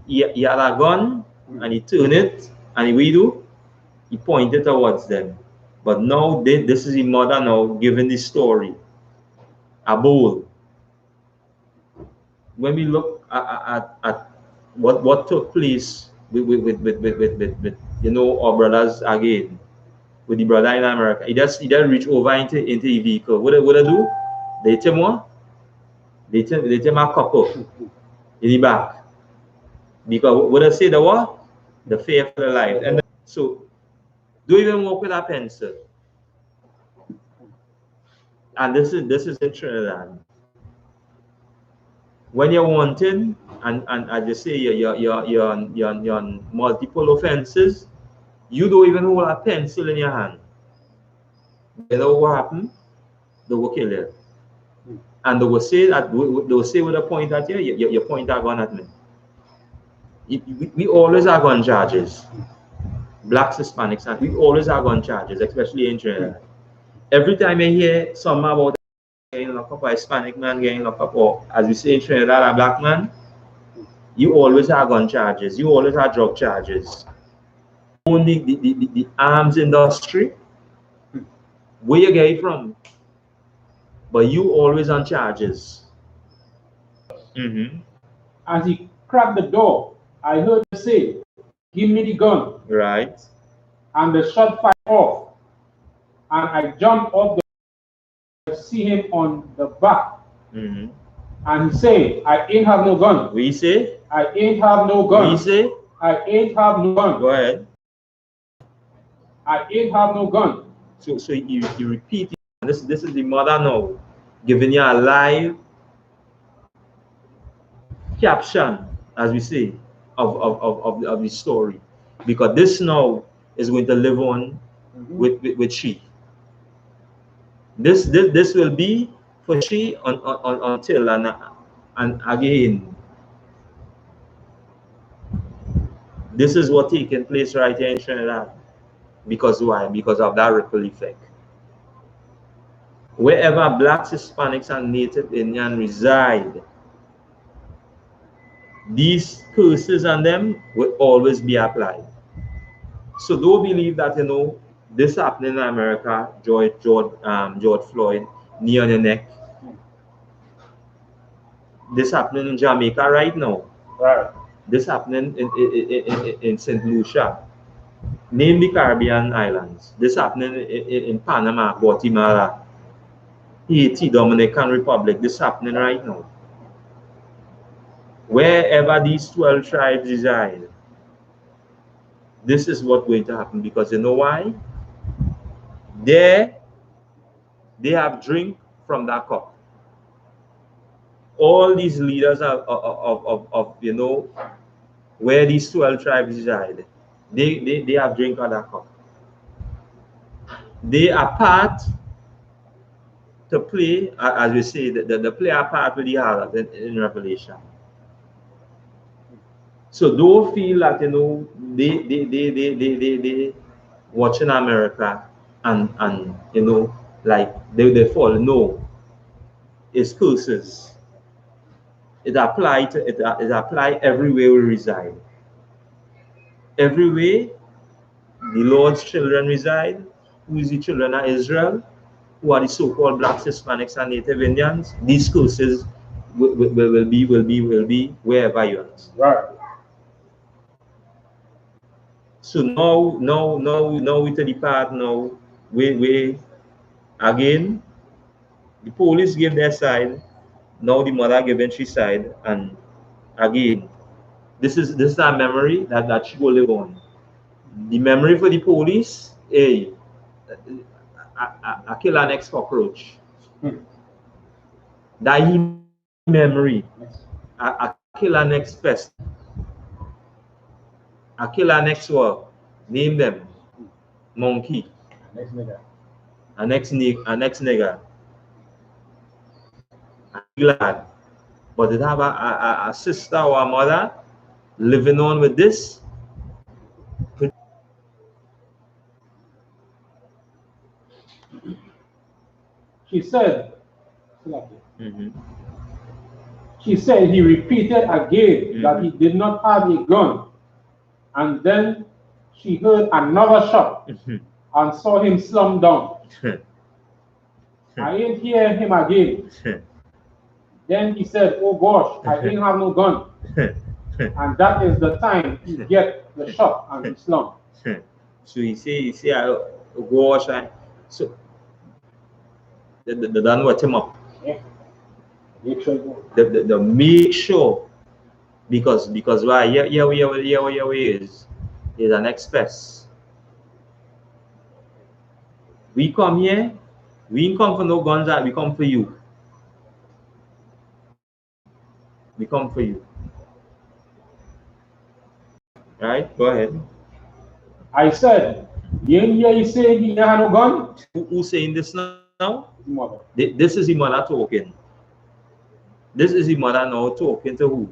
he had a gun and he turned it and we do? He pointed towards them. But now this is the mother now giving the story. A bowl. When we look at what took place with you know, our brothers again, with the brother in America, he just reach over into the vehicle. What they do? They take what? They take a couple in the back. Because what I say the what? The fear for the life. And so don't even walk with a pencil. And this is in Trinidad. When you're wanted, and as you say, you're on multiple offenses, you don't even hold a pencil in your hand. You know what happened? They will kill you. And they will say that they will say with a point at you, you point a gun at me. We always have gun charges. Blacks, Hispanics, and we always have gun charges, especially in Trinidad. Every time I hear something about getting locked up, a Hispanic man getting locked up, or as we say in Trinidad, a black man, you always have gun charges. You always have drug charges. Only the arms industry, where you get it from? But you always on charges. As he cracked the door, I heard him say, "Give me the gun." Right. And the shot fired off. And I jumped off to see him on the back. And he said, "I ain't have no gun." We say? I ain't have no gun. We say? I ain't have no gun. Go ahead. I ain't have no gun. So you repeat it. This is the mother now giving you a live caption, as we say, of the story. Because this now is going to live on with she. This will be for she until and again. This is what taking place right here in Trinidad. Because why? Because of that ripple effect. Wherever blacks, Hispanics, and Native Indian reside, these curses on them will always be applied. So don't believe that, you know, this happening in America, George Floyd, knee on your neck. This happening in Jamaica right now. Right. This happening in St. Lucia. Name the Caribbean islands. This happening in Panama, Guatemala, Haiti, Dominican Republic. This happening right now. Wherever these 12 tribes reside, this is what's going to happen, because you know why? There, they have drink from that cup. All these leaders of you know, where these 12 tribes reside, they have drink of that cup. They are part to play, as we say, the play a part with the harlot in Revelation. So don't feel that, you know, they watching America and you know, like they fall. No, it's curses. It apply to it apply everywhere we reside. Everywhere the Lord's children reside, who is the children of Israel, who are the so-called blacks, Hispanics, and Native Indians, these curses will be wherever you are. Right. So now we to the part now we again the police give their side, now the mother giving she side, and again this is a memory that she will live on. The memory for the police, hey, I kill an ex cockroach. That memory, I kill an ex pest. I kill an ex what? Name them. Monkey. Next nigga. An ex nigger. I'm glad. But to have a sister or a mother living on with this. She said, she said he repeated again that he did not have a gun. And then she heard another shot and saw him slump down. I ain't hear him again. Then he said, oh gosh, I ain't have no gun. And that is the time he get the shot and he slump. So you see, gosh, so the done wet him up. Yeah. Make sure The make sure, because why? Yeah, is an express. We come here, we ain't come for no guns, we come for you. We come for you. Right? Go ahead. I said, you ain't hear you say he ain't have no gun? Who's saying this now? Mother. This is the mother talking. This is the mother now talking to who?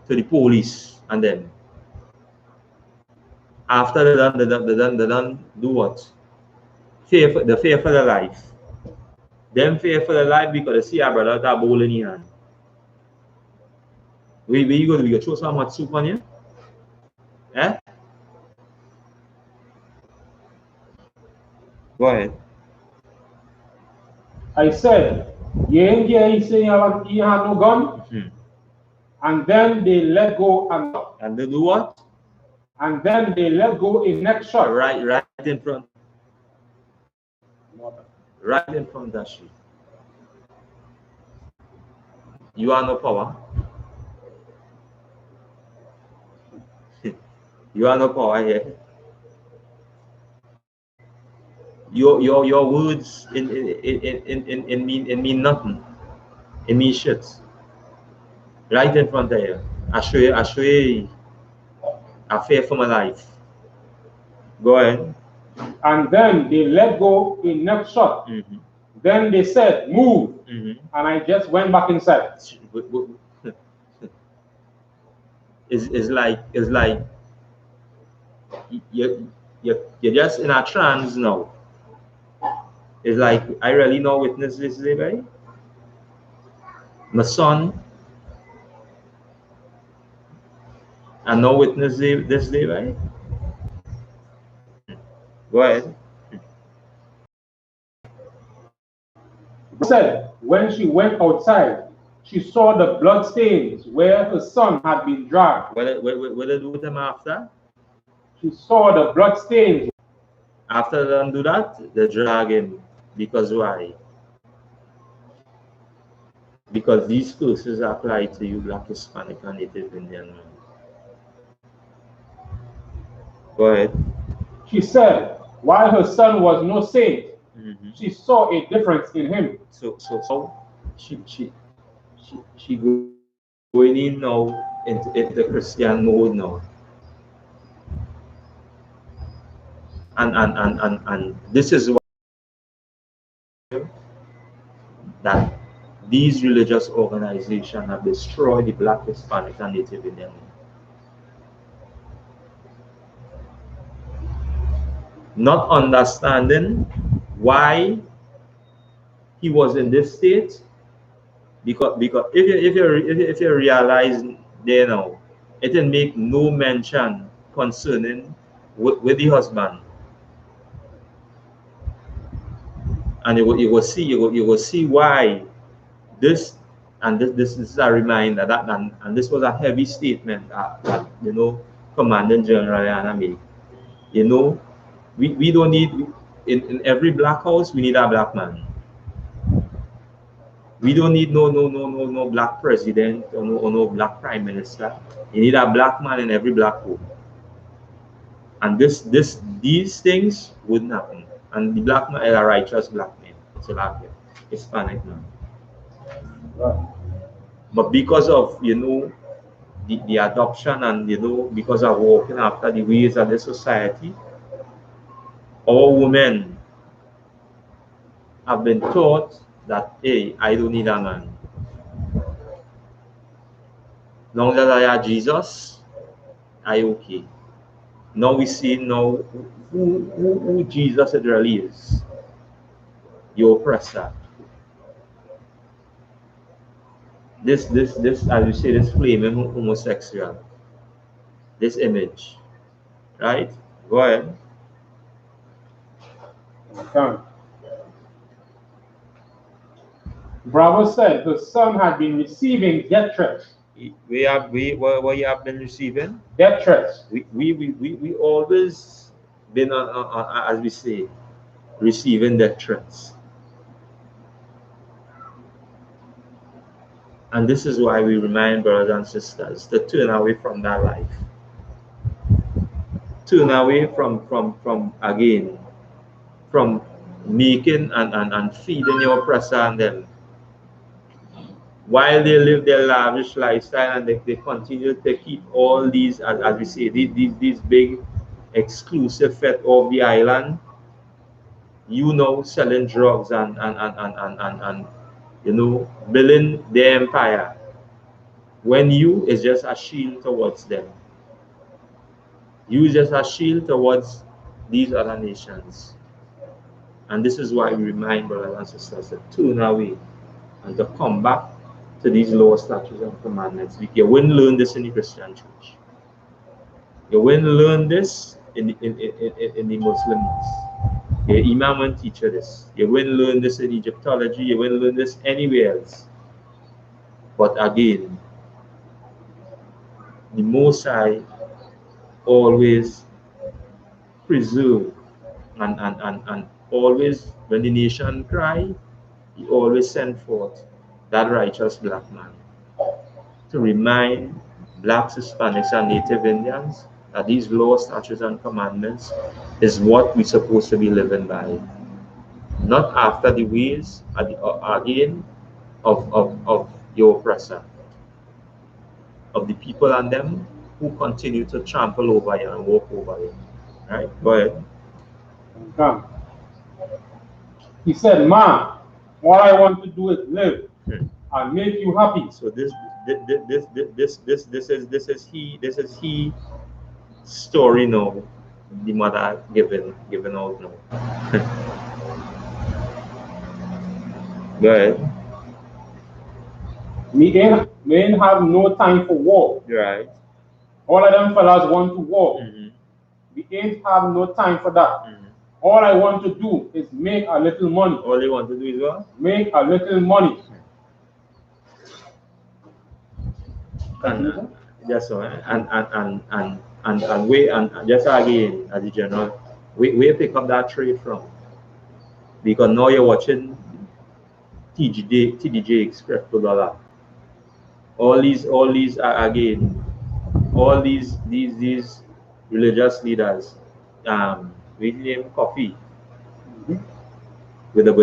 To the police and them. After they done do what? Fear for their life. Them fear for their life because they see our brother with a bowl in his hand. Where you go to? You throw some hot soup on you? Eh? Go ahead. I said, you ain't hear he say he have no gun? And then they let go and they do what? And then they let go a next shot. Right in front. Right in front of you. You are no power. You are no power here. Your words in mean nothing. It means shit. Right in front of you. I show you I fear for my life. Go ahead. And then they let go a next shot. Then they said, move. And I just went back inside. It's like you're just in a trance now. It's like I really know witness this day, right? My son, I know witness this day, right? Go ahead. Said when she went outside, she saw the blood stains where her son had been dragged. What did do with him after? She saw the blood stains After they do that, they drag him. Because why? Because these curses apply to you, Black, Hispanic, and Native Indian men. Go ahead. She said, while her son was no saint, she saw a difference in him. So she going in now into Christian mode now. And this is why that these religious organizations have destroyed the Black, Hispanic, and Native Indian men. Not understanding why he was in this state, because if you realize there now, it didn't make no mention concerning with the husband, and you will see why this. And this is a reminder that and this was a heavy statement that Commandant General made. We don't need in every black house we need a black man. We don't need no black president or no black prime minister. You need a black man in every black home. And these things wouldn't happen. And the black man is a righteous black man. It's a black Hispanic man. Right. But because of the adoption and because of walking after the ways of the society, all women have been taught that, hey, I don't need a man. Long as I have Jesus, I okay. Now we see now who Jesus it really is. Your oppressor. This as you say, this flaming homosexual. This image. Right? Go ahead. Okay. Bravo said the son had been receiving death threats. What you have been receiving? Death threats. We always been on as we say, receiving death threats. And this is why we remind brothers and sisters to turn away from that life. Turn away from again, from making and feeding your oppressor and them. While they live their lavish lifestyle and they continue to keep all these, as we say, these big exclusive fete of the island, selling drugs and building their empire, when you is just a shield towards them. You is just a shield towards these other nations. And this is why we remind brothers and sisters to turn away and to come back to these laws, statutes, and commandments. You wouldn't learn this in the Christian church. You wouldn't learn this in the Muslim mosque. Your imam won't teach you this. You wouldn't learn this in Egyptology. You wouldn't learn this anywhere else. But again, the Most High always preserve and always, when the nation cry, he always send forth that righteous black man to remind blacks, Hispanics, and Native Indians that these laws, statutes, and commandments is what we're supposed to be living by. Not after the ways, again, of your oppressor, of the people and them who continue to trample over you and walk over you. Right? Go ahead. Okay. He said, "Ma, all I want to do is live and make you happy." So this is he story now. The mother given out now. Go ahead. Me ain't have no time for war. Right. All of them fellas want to war. We ain't have no time for that. All I want to do is make a little money. All you want to do is what? Make a little money. And just so and just again as the general Where you pick up that trade from? Because now you're watching TDJ Crypto Dollar. All these again, all these religious leaders, we name coffee with the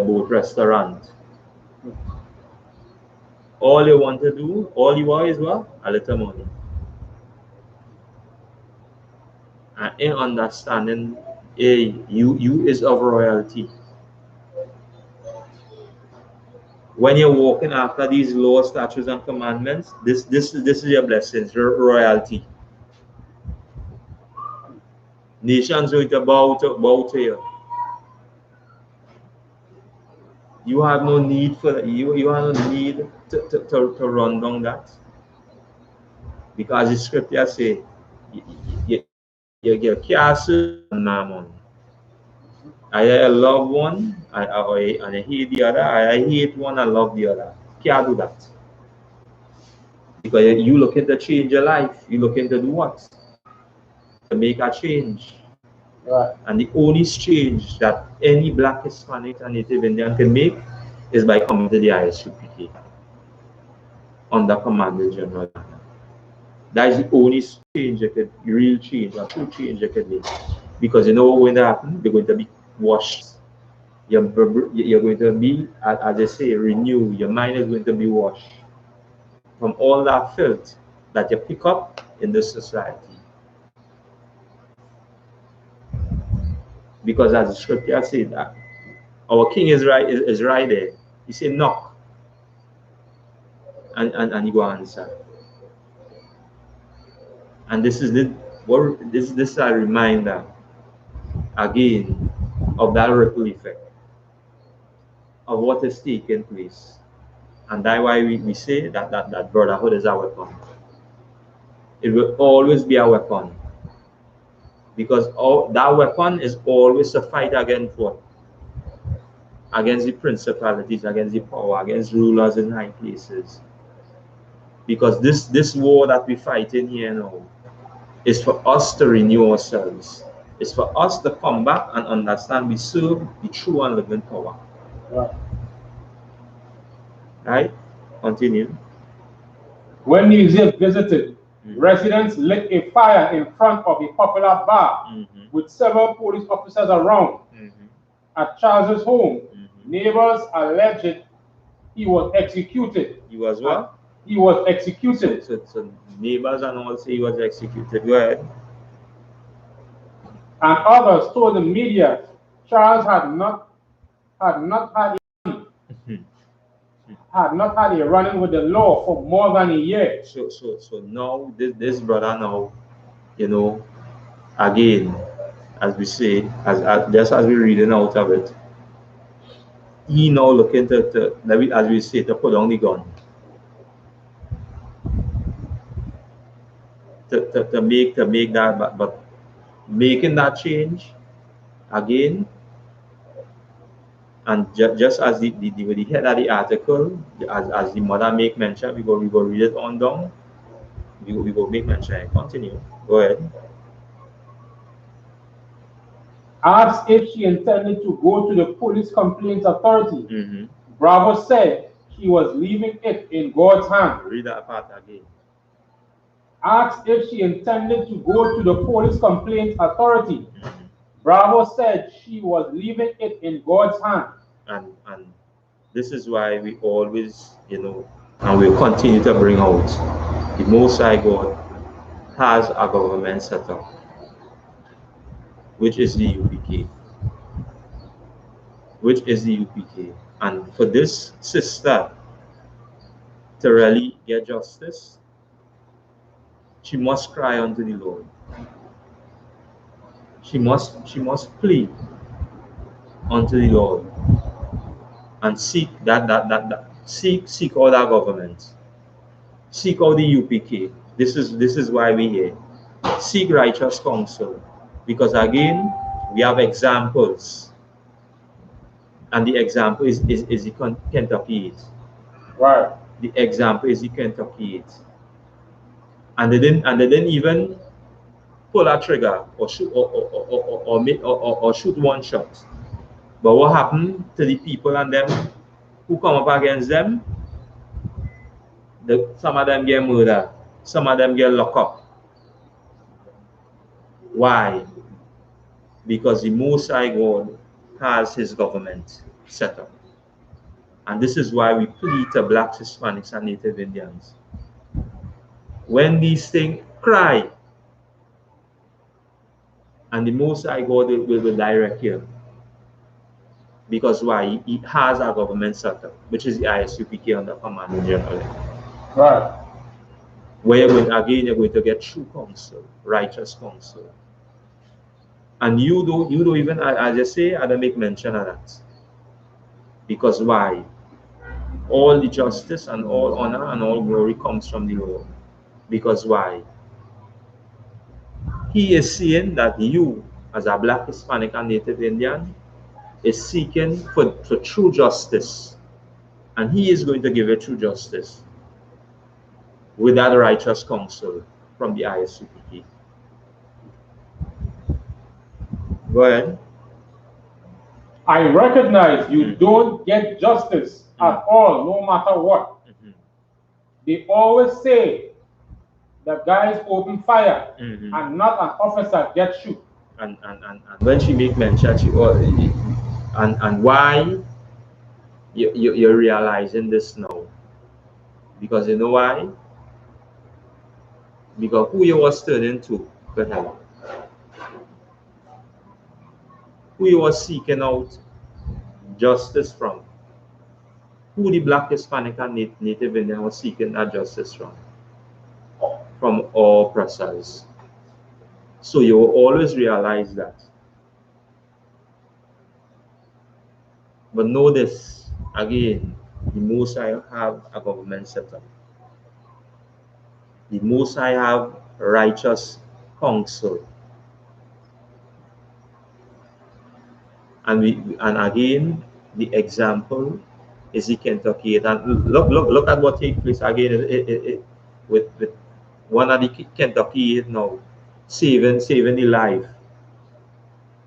boat restaurant. All you want to do, all you are is what? A little money. And in understanding, you is of royalty. When you're walking after these laws, statutes, and commandments, this is your blessings, your royalty. Nations going to bow to you. You have no need for that. You have no need to run down that. Because the scripture say, you can't serve mammon. I love one, and I hate the other. I hate one and love the other. Can't do that. Because you looking to change your life. You looking to do what? To make a change. Right. And the only change that any Black, Hispanic, and Native Indian can make is by coming to the I.S.U.P.K. under Commander General. That is the only change you could, real change, a true change you could make. Because you know what's going to happen? You're going to be washed. You're going to be, as they say, renewed. Your mind is going to be washed from all that filth that you pick up in this society. Because as the scripture said, that our king is right there. He said, knock. And he go answer. And this is this is a reminder again of that ripple effect of what is taking place. And that's why we say that brotherhood is a weapon. It will always be a weapon. Because that weapon is always a fight against what? Against the principalities, against the power, against rulers in high places. Because this war that we're fighting here now is for us to renew ourselves. It's for us to come back and understand we serve the true and living power. Right? Continue. When museum visited, residents lit a fire in front of a popular bar with several police officers around. At Charles's home, neighbors alleged he was executed. He was what? He was executed. So neighbors and all say he was executed. Go ahead. And others told the media Charles had not had a run-in with the law for more than a year. So now this brother now, you know, again, as we say, just as we're reading out of it, he now looking to as we say, to put down the gun. To make that, but making that change again, and just as the head of the article, as the mother make mention, we go read it on down. We go make mention. Continue. Go ahead. Asked if she intended to go to the police complaints authority, Bravo said she was leaving it in God's hand. Read that part again. Asked if she intended to go to the police complaints authority, Bravo said she was leaving it in God's hand. And this is why we always, you know, and we'll continue to bring out the Most High God has a government set up, which is the U.P.K. Which is the U.P.K. And for this sister to really get justice, she must cry unto the Lord. She must plead unto the Lord and seek seek all that government. Seek all the U.P.K. This is why we're here. Seek righteous counsel. Because again, we have examples. And the example is the Kentucky. Right. The example is the Kentucky. And they didn't even pull a trigger or shoot or shoot one shot. But what happened to the people and them who come up against them? Some of them get murdered, some of them get locked up. Why? Because the Most High God has his government set up. And this is why we plead to blacks, Hispanics, and Native Indians. When these things cry, and the Most High God will direct you. Because why? He has a government set up, which is the I.S.U.P.K under command in general. Right. Where you're going to get true counsel, righteous counsel. And you don't even, as I say, I don't make mention of that. Because why? All the justice and all honor and all glory comes from the Lord. Because why? He is saying that you, as a black, Hispanic, and Native Indian, is seeking for true justice. And he is going to give you true justice with that righteous counsel from the I.S.U.P.K. Go ahead. I recognize you don't get justice at all, no matter what. They always say the guys open fire and not an officer gets shoot. And when she make mention, and why you're realizing this now? Because you know why? Because who you was turning to for help, who you was seeking out justice from, who the black, Hispanic, and Native Indian was seeking that justice from all oppressors. So you will always realize that. But know this, again, the Most High have a government set up. The Most High have righteous counsel. And again, the example is the Kentucky. And look at what takes place again with one of the Kentucky now saving the life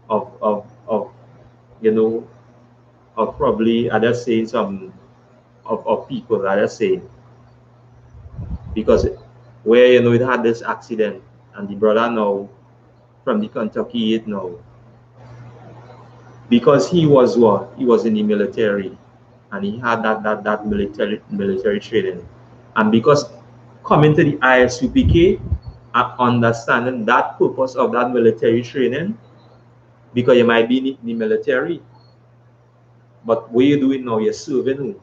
of you know, of probably others saying some of people, others saying, because where it had this accident and the brother now from the Kentucky now, because he was what? He was in the military and he had that military training. And because coming to the I.S.U.P.K and understanding that purpose of that military training, because you might be in the military, but what you're doing now, you're serving who?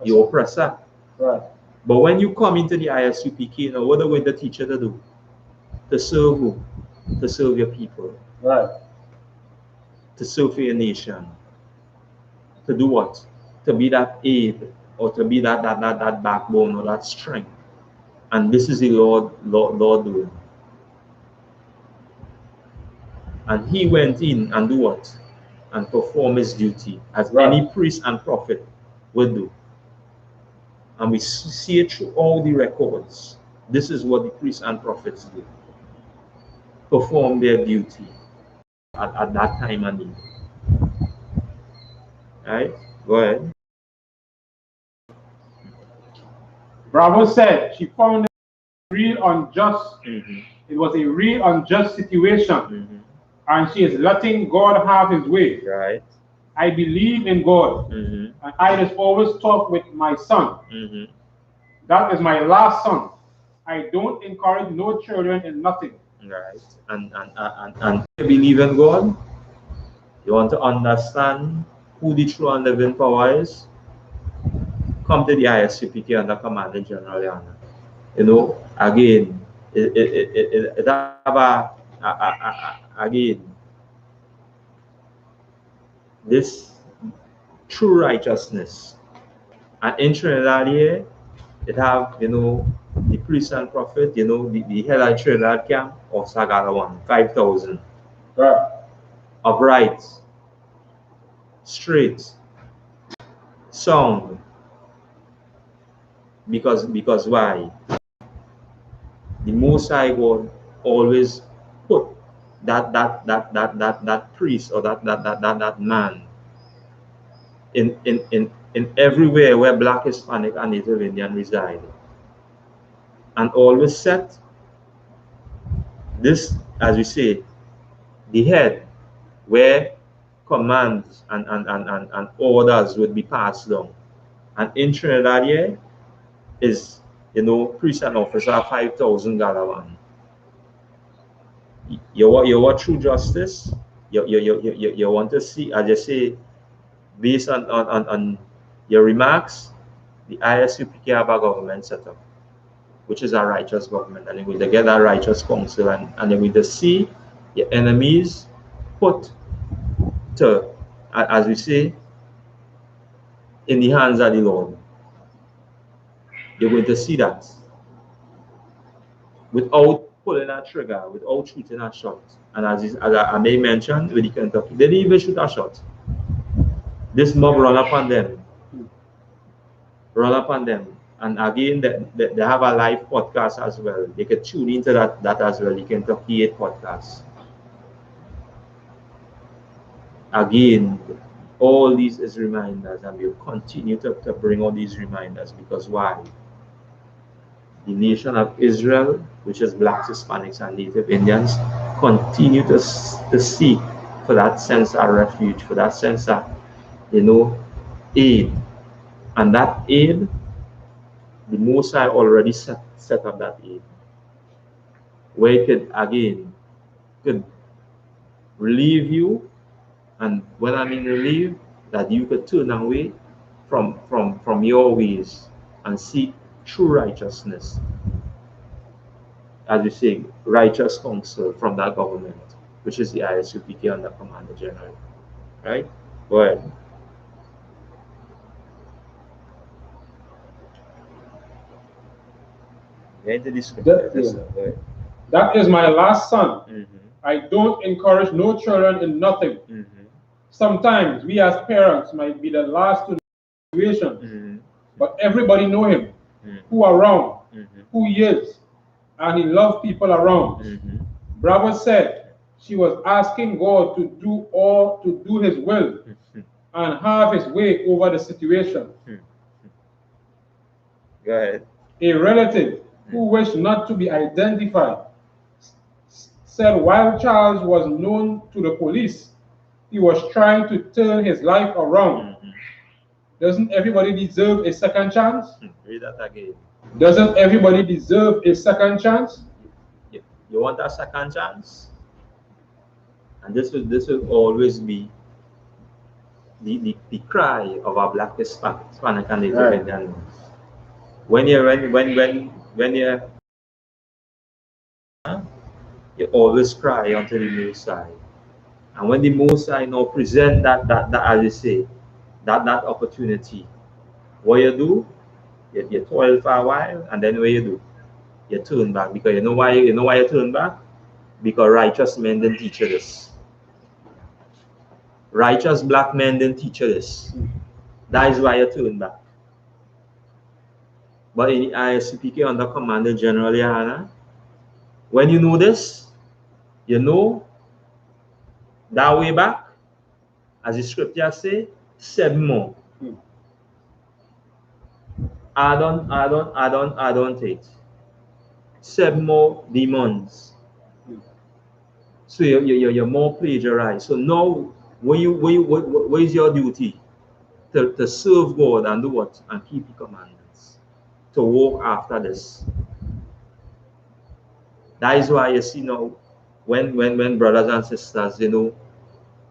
Your oppressor. Right. But when you come into the I.S.U.P.K now, what are we going to teach you to do? To serve who? To serve your people. Right. To serve your nation. To do what? To be that aid, or to be that backbone or that strength. And this is the Lord doing. And he went in and do what? And perform his duty as any priest and prophet would do. And we see it through all the records. This is what the priests and prophets do. Perform their duty at that time and need. Alright, go ahead. Bravo said she found it real unjust. It was a real unjust situation. And she is letting God have his way. Right. I believe in God. And I just always talk with my son. That is my last son. I don't encourage no children in nothing. Right. And you believe in God? You want to understand who the true and living power is? Come to the I.S.U.P.K under command of General YAHANNA. Again, it have again, this true righteousness. And in Trinidad here, it have, the priest and prophet, the head of Trinidad camp of Sagara 1, 5,000. Right. Upright, straight, sound. Because why? The Most High God always put that priest or that man in everywhere where Black, Hispanic, and Native Indian reside, and always set this, as we say, the head where commands and orders would be passed down. And in Trinidad here is, priest and officer $5,000 one. You want true justice. You want to see, as you say, based on your remarks, the I.S.U.P.K have a government set up, which is a righteous government, and they get a righteous council, and they will see your enemies put to, as we say, in the hands of the Lord. You're going to see that without pulling a trigger, without shooting a shot. And as I may mention with the Kentucky, they didn't even shoot a shot. This mob run up on them. And again, they have a live podcast as well. They can tune into that as well, the Kentucky 8 podcast. Again, all these is reminders, and we'll continue to bring all these reminders, because why? The nation of Israel, which is Blacks, Hispanics, and Native Indians, continue to seek for that sense of refuge, for that sense of, aid. And that aid, the Most High already set up that aid, where it could relieve you. And when I mean relieve, that you could turn away from your ways and seek true righteousness, as we say, righteous counsel from that government, which is the I.S.U.P.K under Commander General. Right? Go ahead. That is my last son. I don't encourage no children in nothing. Sometimes we as parents might be the last to situation, but everybody know him, who around, who he is, and he loves people around. Bravo said she was asking God to do his will and have his way over the situation. Go ahead. A relative who wished not to be identified said while Charles was known to the police, he was trying to turn his life around. Doesn't everybody deserve a second chance? Read that again. Doesn't everybody deserve a second chance? You want a second chance? And this will always be the cry of our Black, Hispanic, and Native Indians. When you always cry unto the Most High. And when the Most High now present that as you say, that opportunity, what you do, you toil for a while, and then what you do? You turn back. Because you know why you turn back? Because righteous men didn't teach you this. Righteous Black men didn't teach you this. That is why you turn back. But in the I.S.U.P.K under Commander General GEN.YAHANNA, when you know this, you know that way back, as the scripture say, 7 more. Add on to it. 7 more demons. So you're more plagiarized. So now, what is your duty? To serve God and do what? And keep the commandments. To walk after this. That is why you see now, when brothers and sisters,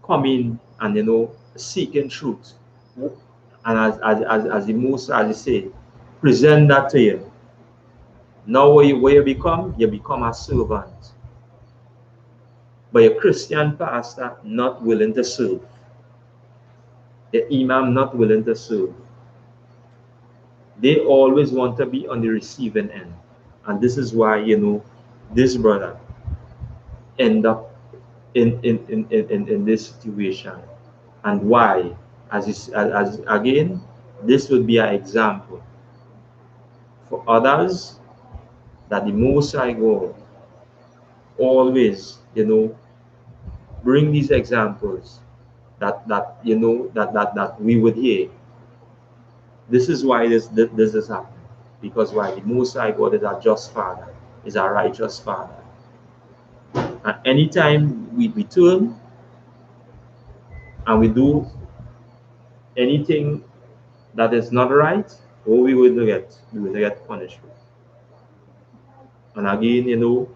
come in and seeking truth, and as the Most, as you say, present that to you. Now where you become a servant, but a Christian pastor not willing to serve, the imam not willing to serve. They always want to be on the receiving end, and this is why this brother end up in this situation. And why, as again, this would be an example for others, that the Most High God always you know, bring these examples that you know that we would hear. This is why this is happening. Because why? The Most High God is a just Father, is a righteous Father. And anytime we turn and we do anything that is not right, what we will get? We will get punishment. And again, you know,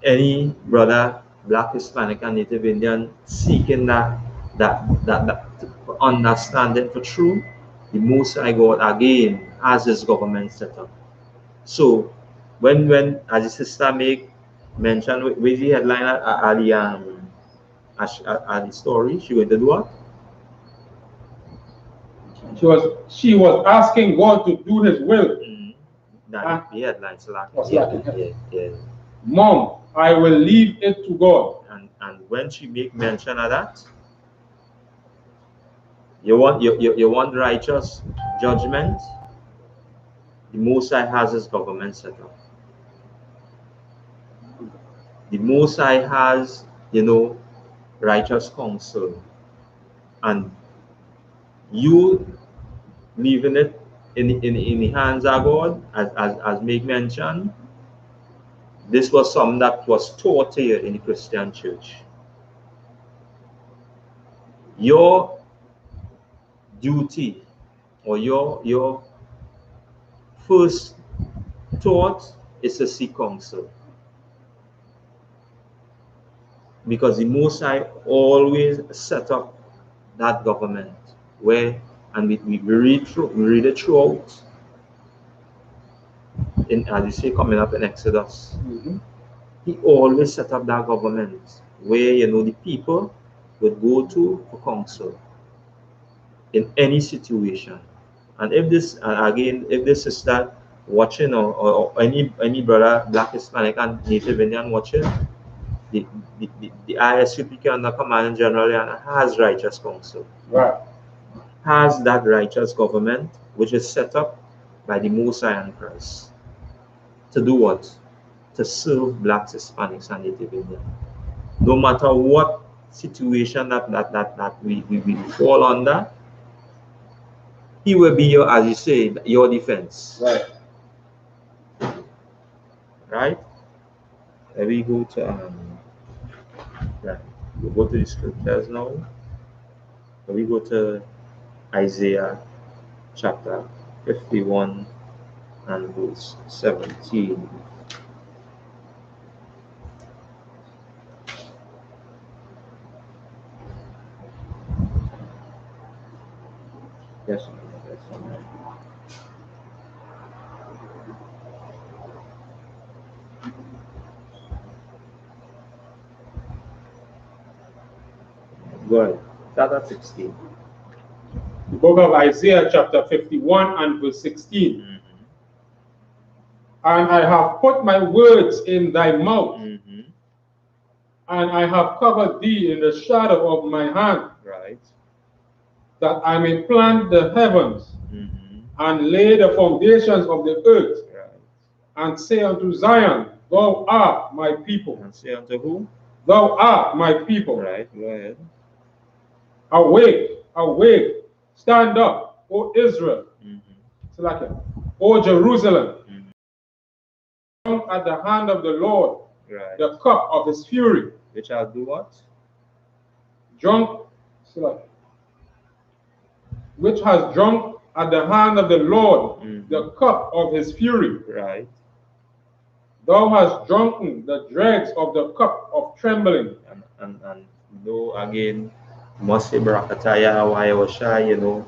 any brother, Black, Hispanic, and Native Indian seeking that understanding for truth, the Most High God again has His government set up. So when as the sister make mention with the headline at the story, she went to do what? She was asking God to do His will. That the headlines like yeah. Mom, I will leave it to God. And when she make mention of that, you want righteous judgment, the Most High has His government set up. The Most High has, you know, righteous counsel, and you leaving it in the hands of God, as make mention. This was something that was taught here in the Christian church. Your duty or your first thought is to seek counsel, because the Most High always set up that government where, and we read it throughout. As you say, coming up in Exodus, He always set up that government where, you know, the people would go to for counsel in any situation. And if this, again, if this sister watching, or any brother, Black, Hispanic, and Native Indian watching, the I.S.U.P.K under Command General has righteous counsel. Right. Has that righteous government, which is set up by the Most High and Christ. To do what? To serve Blacks, Hispanics, and Native Indian. No matter what situation that we fall under, He will be your, as you say, your defense. Right. Right? Let me go to we'll go to the scriptures now. We go to Isaiah chapter 51 and verse 17. Yes, go ahead. Start at 16. The book of Isaiah chapter 51 and verse 16. And I have put my words in thy mouth, and I have covered thee in the shadow of my hand, Right. that I may plant the heavens and lay the foundations of the earth, Right. and say unto Zion, thou art my people. And say unto who? Thou art my people. Right. Go ahead. Awake, awake, stand up, O Israel. O Jerusalem. Drunk at the hand of the Lord, Right. the cup of His fury. Which I'll do what? Drunk, which has drunk at the hand of the Lord the cup of His fury. Right. Thou hast drunken the dregs of the cup of trembling. And though again, must say Barakataya, Hawaiiwasha, you know,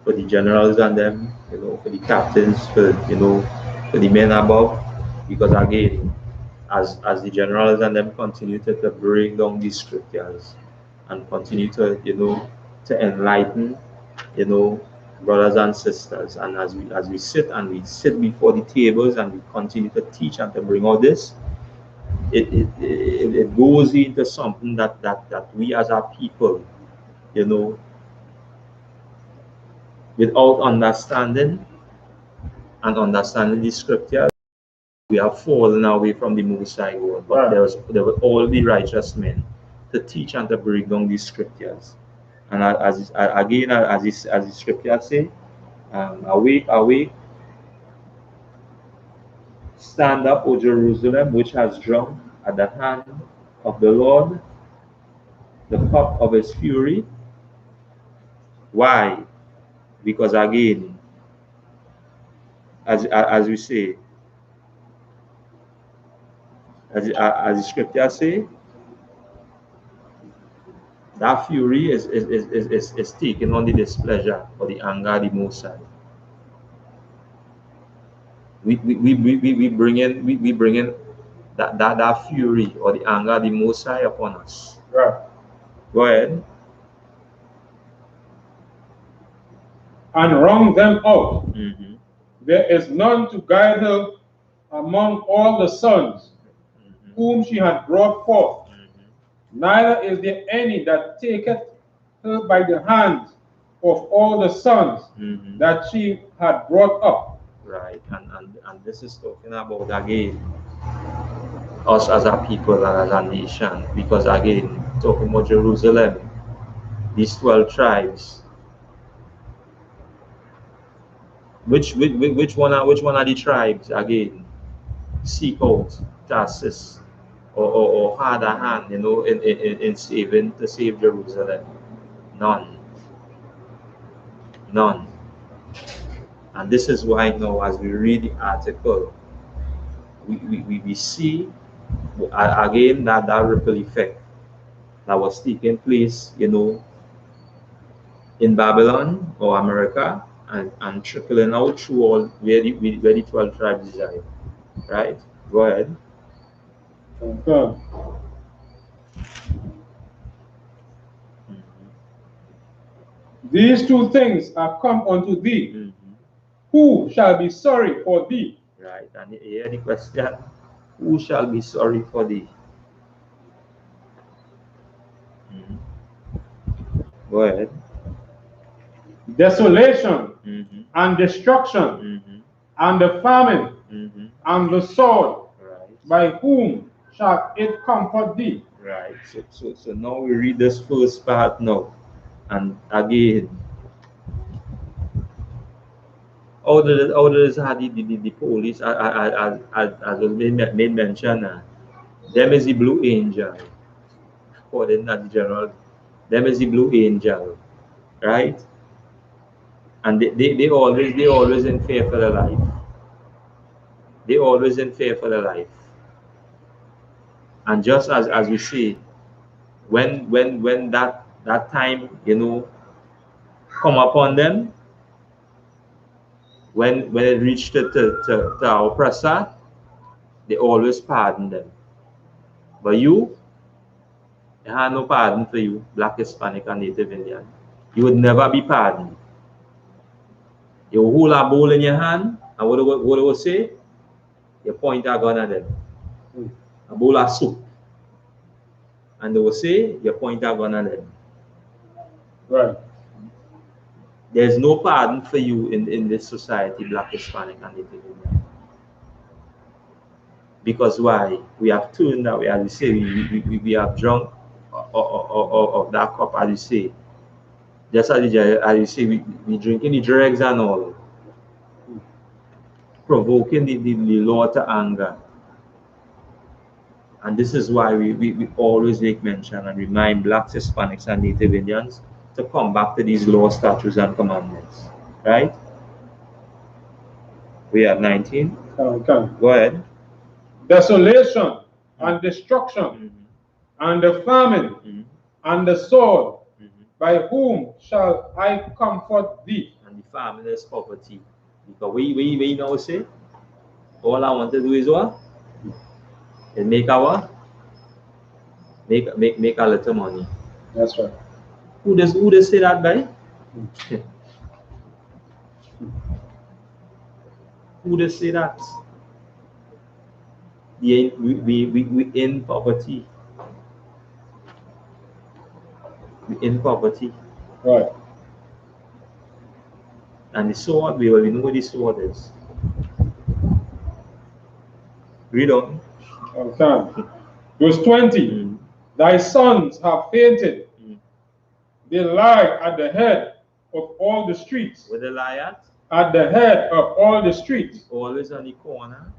for the generals and them, you know, for the captains, for, you know, for the men above, because again, as the generals and them continue to break down these scriptures and continue to, you know, to enlighten, you know, brothers and sisters, and as we sit before the tables and we continue to teach and to bring all this, it goes into something that we as our people, you know, without understanding the scriptures, we have fallen away from the Most High God, but there were all the righteous men to teach and to break down these scriptures. And as the scriptures say, awake, awake, stand up, O Jerusalem, which has drunk at the hand of the Lord the cup of his fury. Why? Because again, as we say, as the scripture say, that fury is taken on the displeasure or the anger of the Most High. We bring in that fury or the anger of the Most High upon us. Right. Go ahead. And wrung them out. Mm-hmm. There is none to guide her among all the sons whom she had brought forth. Neither is there any that taketh her by the hand of all the sons that she had brought up. Right, and this is talking about again us as a people and as a nation, because again talking about Jerusalem, these 12 tribes. Which one are the tribes again seek out to assist or had a hand, you know, in saving to save Jerusalem? None. And this is why now, as we read the article, we see again that ripple effect that was taking place, you know, in Babylon or America, and trickling out through all where the 12 tribes reside. Right? Go ahead. Okay. These two things are come unto thee. Who shall be sorry for thee? Right. And here the question, who shall be sorry for thee? Go ahead. Desolation and destruction and the famine and the sword. Right. By whom shall it comfort thee? Right. So now we read this first part now. And again, how does the police, as was made mention, them is the blue angel. According to the general, them is the blue angel, right? And they always in fear for their life. They always in fear for their life. And just as we see, when that time, you know, come upon them, when it reached to our oppressor, they always pardon them. But you have no pardon for you, Black, Hispanic, and Native Indian. You would never be pardoned. You hold a bowl in your hand, and what they will say? You point a gun at them. A bowl of soup. And they will say, you point a gun at them. Right. There's no pardon for you in this society, Black, Hispanic, and Native Indian. Because why? We have turned that way, as you say, we have drunk of that cup, as you say. Just as you say, we drinking the dregs and all, provoking the Lord to anger. And this is why we always make mention and remind Blacks, Hispanics, and Native Indians to come back to these laws, statutes, and commandments. Right? We are 19. Okay. Go ahead. Desolation and destruction and the famine and the sword. By whom shall I comfort thee? And the famine is poverty. Because we now say, all I want to do is what? Is make a little money. That's right. Who does say that by? Who does say that? We in poverty. We in poverty. Right. And the sword, we know what the sword is. Read on. Okay. Verse 20. Thy sons have fainted. They lie at the head of all the streets. Where they lie at? At the head of all the streets. Always on the corner.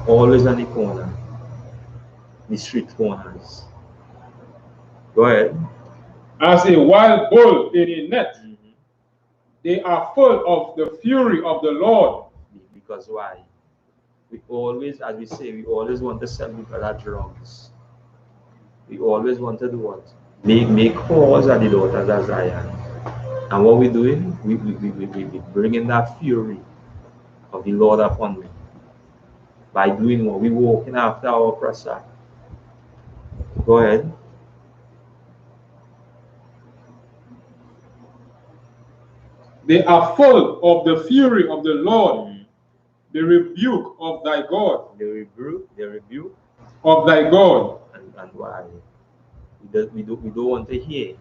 Always on the corner. The street corners. Go ahead. As a wild bull in a net. They are full of the fury of the Lord. Because why? We always, as we say, we always want to sell people at drugs. We always want to do what? Make whores at the daughters of Zion. And what we're doing, we bringing that fury of the Lord upon them. By doing what? We walking after our oppressor. Go ahead. They are full of the fury of the Lord, the rebuke of thy God. The rebuke of thy God. And why? We don't want to hear.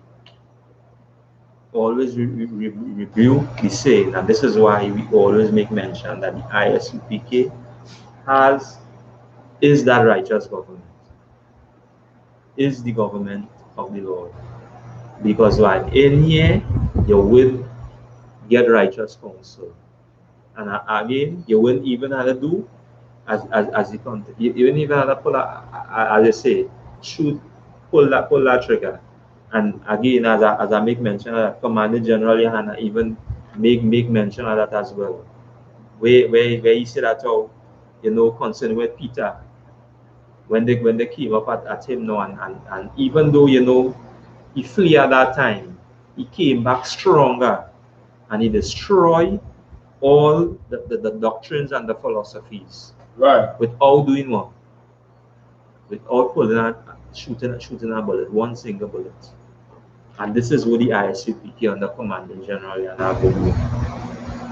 Always rebuke the saying, and this is why we always make mention that the I.S.U.P.K is that righteous government, is the government of the Lord. Because why? In here, you will get righteous counsel. And again, you wouldn't even have to do as the content. You wouldn't even have to pull as I say, pull that trigger. And again, as I make mention of that, Commander General Yohanna even make mention of that as well. Where he said that how, concerned with Peter, when they came up at him now, and even though he flee at that time, he came back stronger, and he destroyed all the doctrines and the philosophies. Right. Without doing what? Without pulling out, shooting a bullet, one single bullet. And this is what the I.S.U.P.K under Commanding General Yohanna been doing.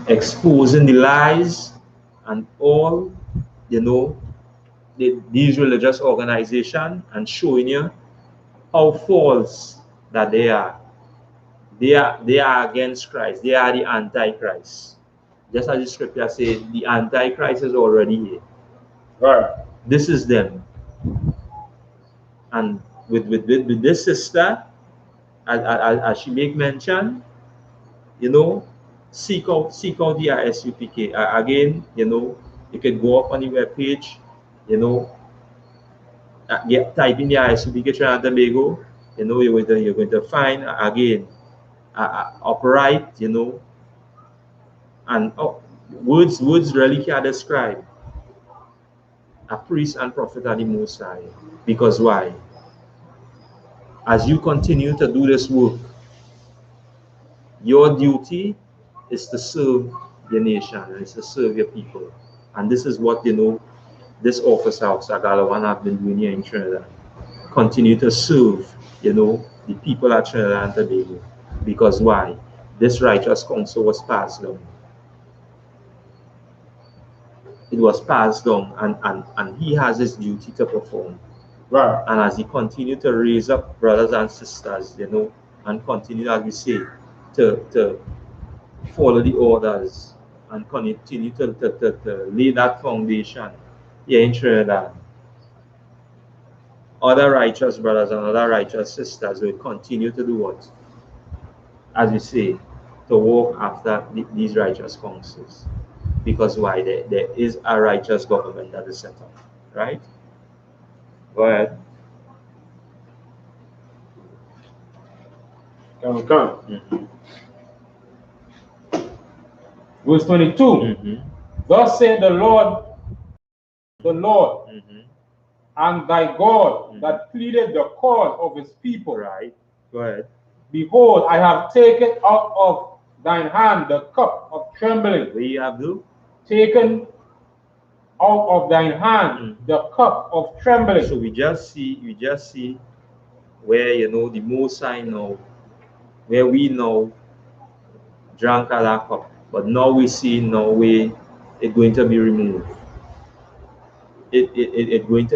Exposing the lies and all, these religious organizations, and showing you how false that they are. They are against Christ. They are the Antichrist. Just as the scripture says, the Antichrist is already here. Right. This is them. And with this sister, as she make mention, seek out the I.S.U.P.K. Again, you can go up on the webpage, type in the I.S.U.P.K Trinidad and Tobago, you're going to find again upright, and words really can't describe a priest and prophet of the Most High. Because why? As you continue to do this work, your duty is to serve your nation, and it's to serve your people. And this is what this office house Agalawan have been doing here in Trinidad. Continue to serve, the people at Trinidad and Tobago. Because why? This righteous counsel was passed down. It was passed down, and he has his duty to perform. Right. And as he continue to raise up brothers and sisters, and continue, as we say, to follow the orders and continue to lay that foundation here in Trinidad, other righteous brothers and other righteous sisters will continue to do what? As we say, to walk after these righteous counsels. Because why? There is a righteous government that is set up. Right? Go ahead. Come. Verse 22. Thus said the Lord, and thy God that pleaded the cause of his people. Right. Go ahead. Behold, I have taken out of thine hand the cup of trembling. What you have do? Taken out of thine hand the cup of trembling. So we just see where the Most High now, where we know drank at that cup, but now we see where it's going to be removed. We're going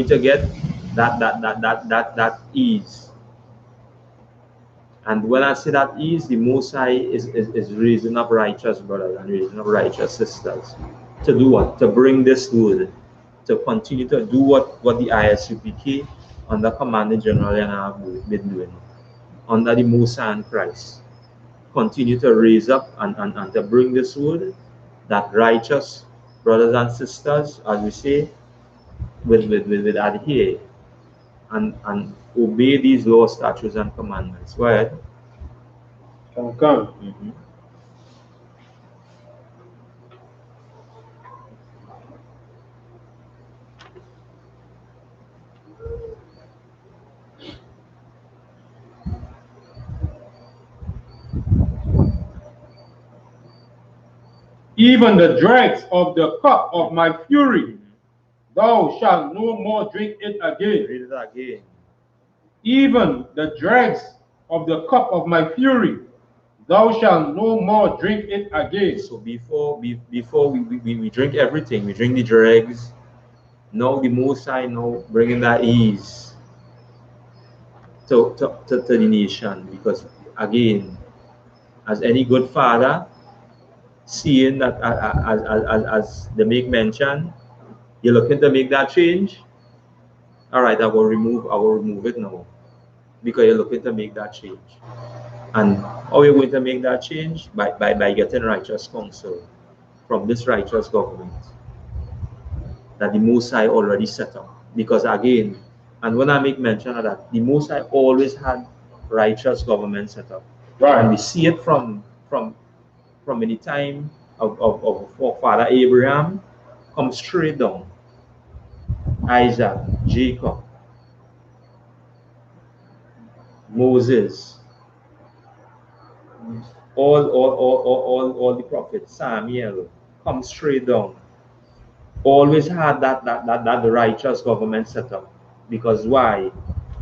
to get that ease. And when I say that ease, the Most High is raising up righteous brothers and raising up righteous sisters to do what? To bring this good, to continue to do what the I.S.U.P.K under Commanding General have been doing under the Most High and Christ. Continue to raise up and to bring this word that righteous brothers and sisters, as we say, will adhere and obey these laws, statutes, and commandments. Go ahead. Come. Even the dregs of the cup of my fury, thou shalt no more drink it again. Read it again. Even the dregs of the cup of my fury, thou shalt no more drink it again. So before we drink everything, we drink the dregs. Now the Most High now bringing that ease to the nation, because again, as any good father, seeing that as they make mention, you're looking to make that change. All right, I will remove it now, because you're looking to make that change. And how are you going to make that change? By getting righteous counsel from this righteous government that the Most High already set up. Because again, and when I make mention of that, the Most High always had righteous government set up. Right. And we see it from the time of Father Abraham, come straight down. Isaac, Jacob, Moses, all the prophets, Samuel, come straight down. Always had that righteous government set up. Because why?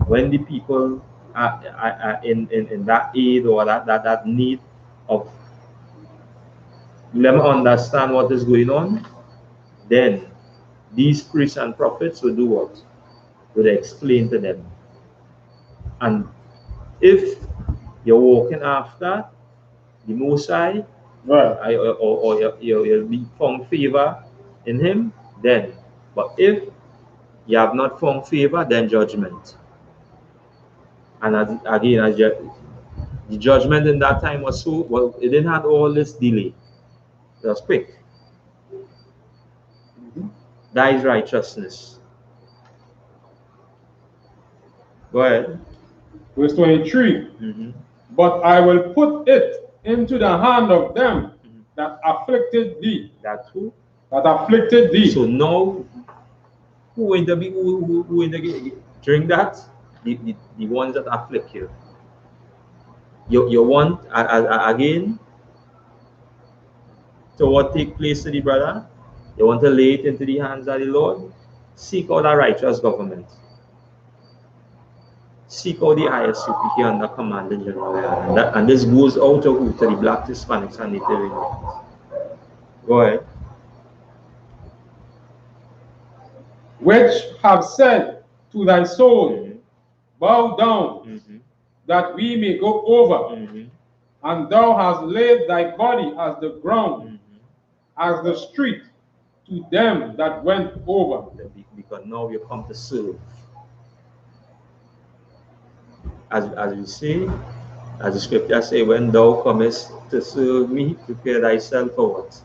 When the people are in that aid or that need of let me understand what is going on, then these priests and prophets will do what? Would explain to them. And if you're walking after the Most High, Right. or you'll be found favor in Him, then. But if you have not found favor, then judgment. And the judgment in that time was so, well, it didn't have all this delay. It was quick. That is righteousness. Go ahead. Verse 23. But I will put it into the hand of them that afflicted thee. That who? That afflicted thee. So now, who in the during that? The ones that afflict you. You want again to what take place to the brother? You want to lay it into the hands of the Lord? Seek out a righteous government. Seek out the I.S.U.P.K under Commanding General. And this goes out to who? To the Black, Hispanics, and Native Americans. Go ahead. Which have said to thy soul, bow down, that we may go over. And thou hast laid thy body as the ground, as the street to them that went over. Because now you come to serve. As we say, as the scripture say, when thou comest to serve me, prepare thyself for what?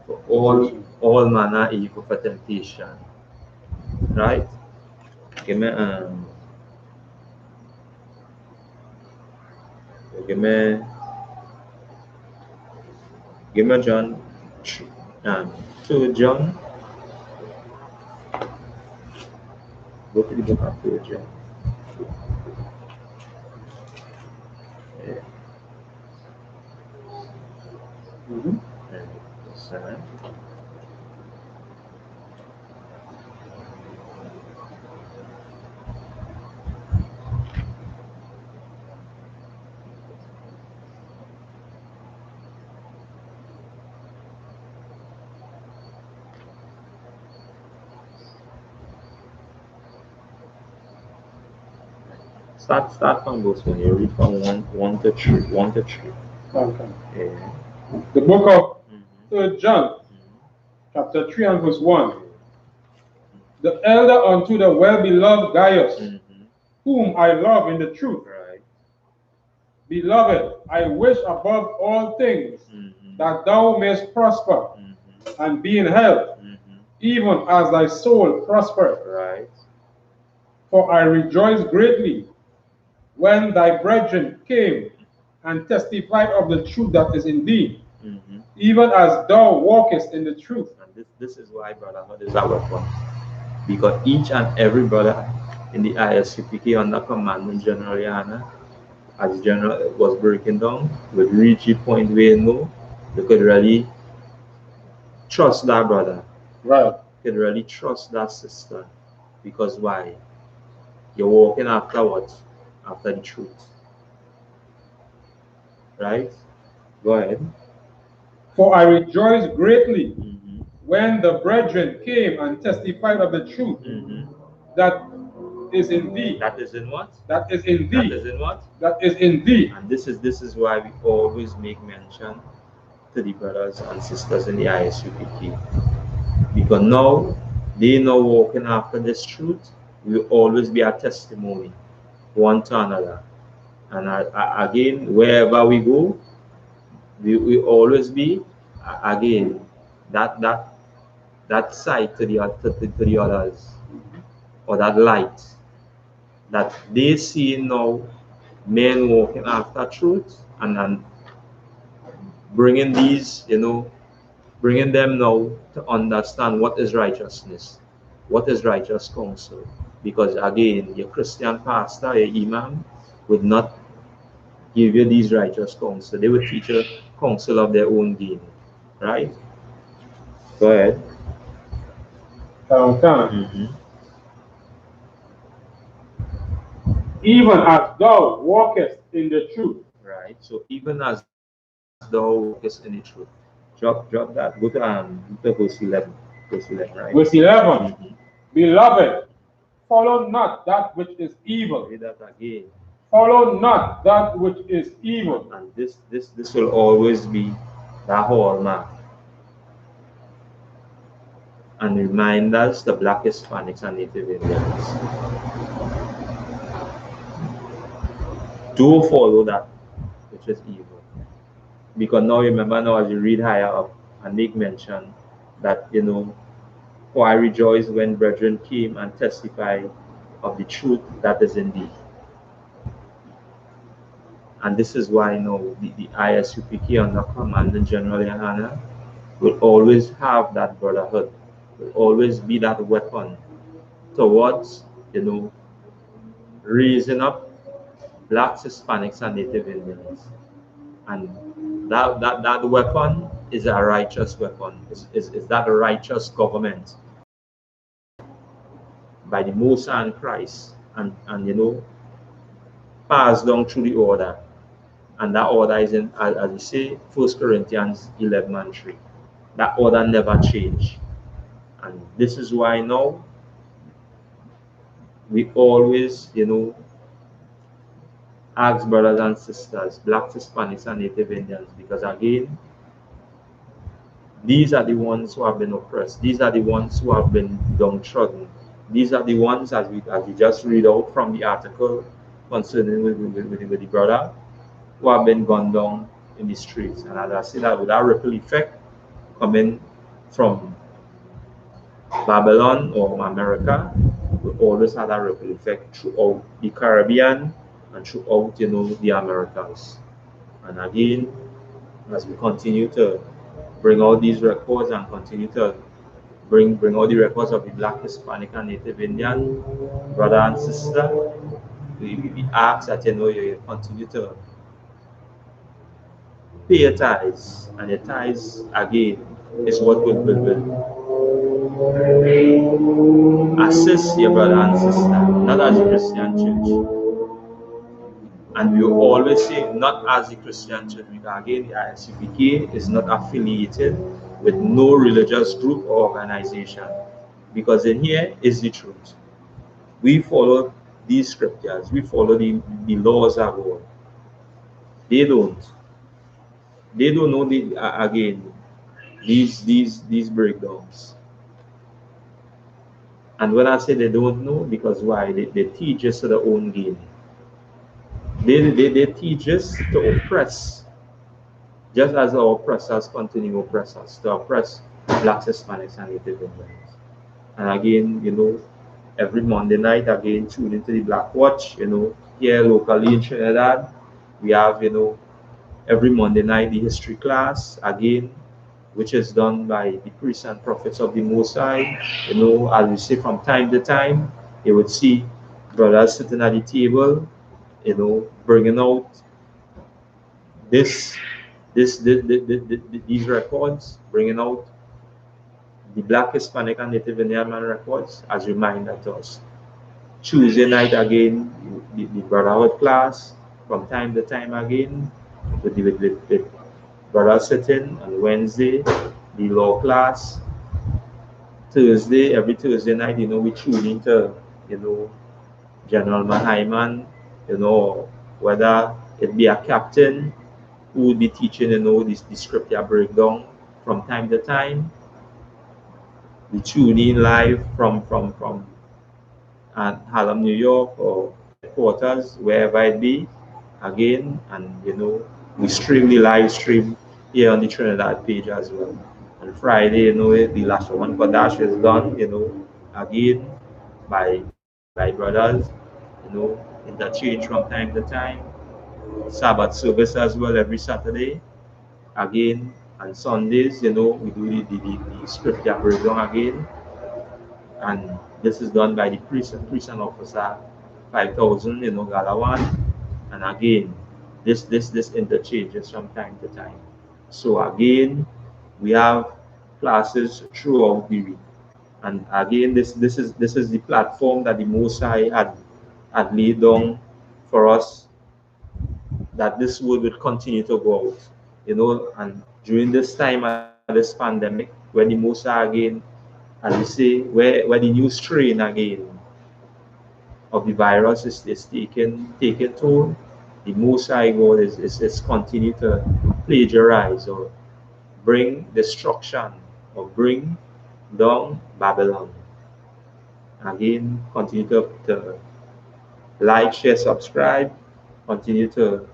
For all manner evil, for temptation. Right? Give me John 2 John. Go to the book of 2 John. Start from verse 1. You read from 1 to 3. 1 to 3. Okay. Yeah. The book of 3 John, chapter 3 and verse 1. The elder unto the well-beloved Gaius, whom I love in the truth. Right. Beloved, I wish above all things that thou mayest prosper and be in health, even as thy soul prospereth. Right. For I rejoiced greatly when thy brethren came and testified of the truth that is in thee, even as thou walkest in the truth. And this is why brotherhood is our weapon. Because each and every brother in the I.S.U.P.K under commandment General Yahanna, as General was breaking down, would reach a point where they could really trust that brother. Right. Could really trust that sister. Because why? You're walking after what? After the truth. Right? Go ahead. For I rejoiced greatly when the brethren came and testified of the truth that is in thee. That is in what? That is in thee. That is in what? That is in thee. And this is why we always make mention to the brothers and sisters in the I.S.U.P.K. Because now they know walking after this truth will always be a testimony one to another. And again, wherever we go, we always be again that sight to the others, or that light that they see now men walking after truth, and then bringing these, bringing them now to understand what is righteousness, what is righteous counsel. Because again, your Christian pastor, your imam, would not give you these righteous counsel. They would teach you counsel of their own gain. Right? Go ahead. Even as thou walkest in the truth. Right. So even as thou walkest in the truth. Drop that. Go to verse 11. Verse 11, right? Verse 11. Beloved, follow not that which is evil. Read that again. Follow not that which is evil. And this will always be the hallmark. And remind us, the Black Hispanics and Native Indians, don't follow that which is evil. Because now remember, now as you read higher up and make mention that, for I rejoice when brethren came and testified of the truth that is in thee. And this is why the I.S.U.P.K under commandment General Yahanna will always have that brotherhood, will always be that weapon towards, raising up Blacks, Hispanics, and Native Indians. And that weapon is a righteous weapon. Is that a righteous government by the Most High and Christ, and passed down through the order. And that order is in, as you say, 1 Corinthians 11:3. That order never changed. And this is why now we always, ask brothers and sisters, Blacks, Hispanics, and Native Indians, because again, these are the ones who have been oppressed. These are the ones who have been downtrodden. These are the ones, as we just read out from the article concerning with the brother, who have been gunned down in the streets. And as I say, that with that ripple effect coming from Babylon or America, we always had that ripple effect throughout the Caribbean and throughout, the Americas. And again, as we continue to bring out these records and continue to bring out the records of the Black, Hispanic, and Native Indian brother and sister, we ask that you continue to pay your tithes, and your tithes again is what will assist your brother and sister, not as a Christian church. And we will always say, not as a Christian church, because again, the I.S.U.P.K is not affiliated with no religious group or organization, because in here is the truth. We follow these scriptures, we follow the laws of God. They don't know again, these breakdowns. And when I say they don't know, because why? They teach us to their own gain. They teach us to oppress, just as our oppressors continue to oppress us, to oppress blacks, Hispanics, and Native Indians. And again, you know, every Monday night, again, tune into the Black Watch, you know, here locally in Trinidad. We have, you know, every Monday night, the history class, again, which is done by the priests and prophets of the Most High. You know, as we say, from time to time, you would see brothers sitting at the table, you know, bringing out these records, bringing out the Black, Hispanic, and Native Indian man records as reminder to us. Tuesday night again, the brotherhood class, from time to time again, with brothers sitting. On Wednesday, the law class. Thursday, every Thursday night, you know, we tune into, you know, General Mahaiman, you know, whether it be a captain who would be teaching, you know, the scripture breakdown from time to time. We tune in live from Harlem, New York, or headquarters, wherever it be, again, and you know, we stream the live stream here on the Trinidad page as well. On Friday, you know, the last one for Dash is done, you know, again by brothers, you know, interchange from time to time. Sabbath service as well every Saturday. Again, on Sundays, you know, we do the scripture breakdown again. And this is done by the priest and officer 5000, you know, Galawan. And again, this interchanges from time to time. So again, we have classes throughout the week. And again, this is the platform that the Most High had laid down for us, that this word will continue to go out, you know. And during this time of this pandemic, when the Most High again, as we say, where the new strain again of the virus is taken toll, the Most High God is continue to plagiarize or bring destruction or bring down Babylon. Again, continue to like, share, subscribe, continue to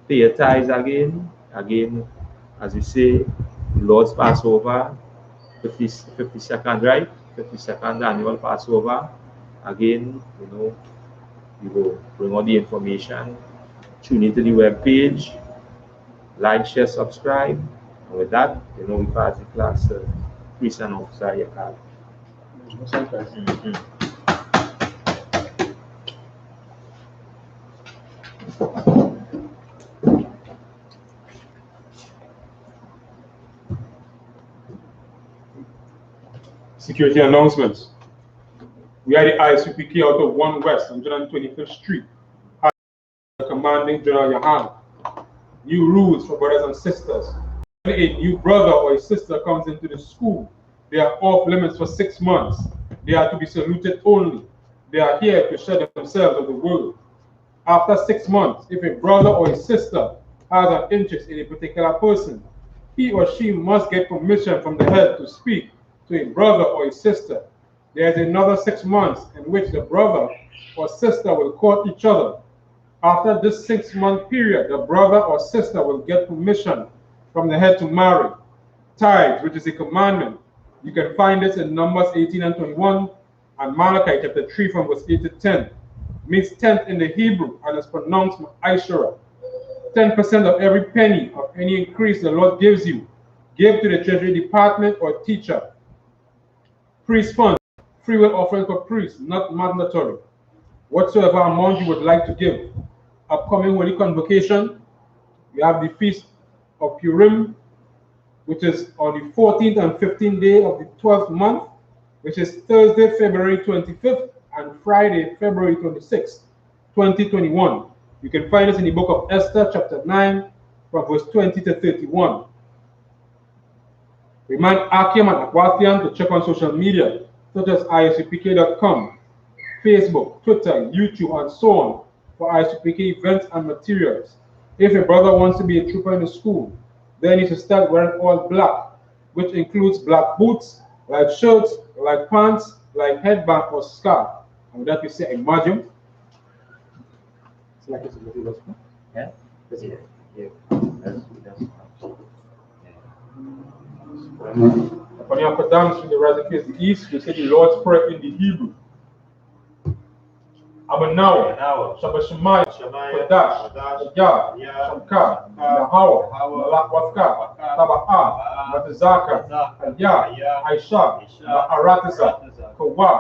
pay your tithes again, as we say, Lord's Passover, 52nd, right? 52nd annual Passover. Again, you know, you go bring all the information, tune into the web page, like, share, subscribe. And with that, you know, we pass the class to priest and officer Yakab. Security announcements. We are the I.S.U.P.K out of 1 West on 125th Street. Commanding General Yahanna. New rules for brothers and sisters. When a new brother or a sister comes into the school, they are off limits for 6 months. They are to be saluted only. They are here to share themselves of the world. After 6 months, if a brother or a sister has an interest in a particular person, he or she must get permission from the head to speak to a brother or a sister. There is another 6 months in which the brother or sister will court each other. After this 6-month period, the brother or sister will get permission from the head to marry. Tithes, which is a commandment. You can find this in Numbers 18 and 21 and Malachi chapter 3 from verse 8 to 10. Means tenth in the Hebrew and is pronounced Ishara. 10% of every penny of any increase the Lord gives you, give to the treasury department or teacher. Priest fund, free will offering for priests, not mandatory. Whatsoever amount you would like to give. Upcoming Holy Convocation, we have the Feast of Purim, which is on the 14th and 15th day of the 12th month, which is Thursday, February 25th, and Friday, February 26th, 2021. You can find us in the book of Esther, chapter 9, from verse 20 to 31. Remind Akim and Akwathian to check on social media, such as ISUPK.com, Facebook, Twitter, YouTube, and so on, for I.S.U.P.K events and materials. If a brother wants to be a trooper in the school, then he should start wearing all black. which includes black boots, like shirts, like pants, like headband or scarf. And with that we say a margin. It's like it's a little bit. Yeah. Yeah. When you put down from the rising face the east, we say the Lord's Prayer in the Hebrew. Abanawa, Shabashemaya, Kodash, Yah, Shamka, Yahweh, Malakwafka, Taba'a, Matazaka, Yah, Aisha, Aratiza, Kawa,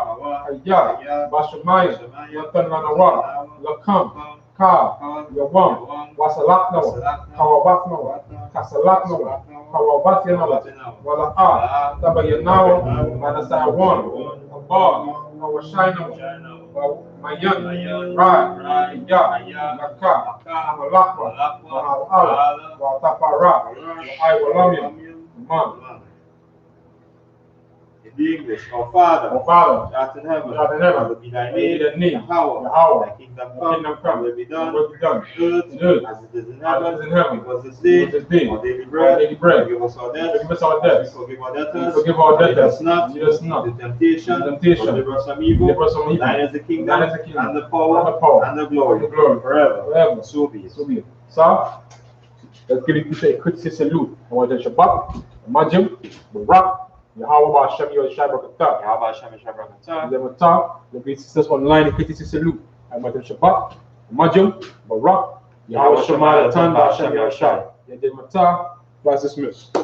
Ayah, Bashemaya, Yatananawa, Lakam, Ka, Yawam, Wasalaknawa, Kawabaknawa, Kasalaknawa, Kawabatyanawa, Wala'a, Tabayanawa, Manasayawan, Abba, Kawashainawa, Mayan, Ra, Ya, Naka, Amalakwa, Mahal, Watapara, Iwalamia, Man. In the English, our Father, Father, art in heaven, hallowed be thy be thy name, name, Yahweh, thy kingdom come, will be done, will be done, earth, as it is in heaven, give us this day, our daily bread, forgive us our debts, forgive our debtors, lead us not into temptation, deliver us from evil, thine is the kingdom, and the power, and the glory, forever, so be it. So, let's give it a quick salute. I want to Shabbat, Majim, Barak, Yahweh Hashem Yahweh Yahweh Hashem Yahweh Then we talk, the great sisters online, the critics salute. I want to Shabbat, Majim, Barak, Yahweh Hashem Yahweh Hashem Yahweh. Then we talk, class dismissed.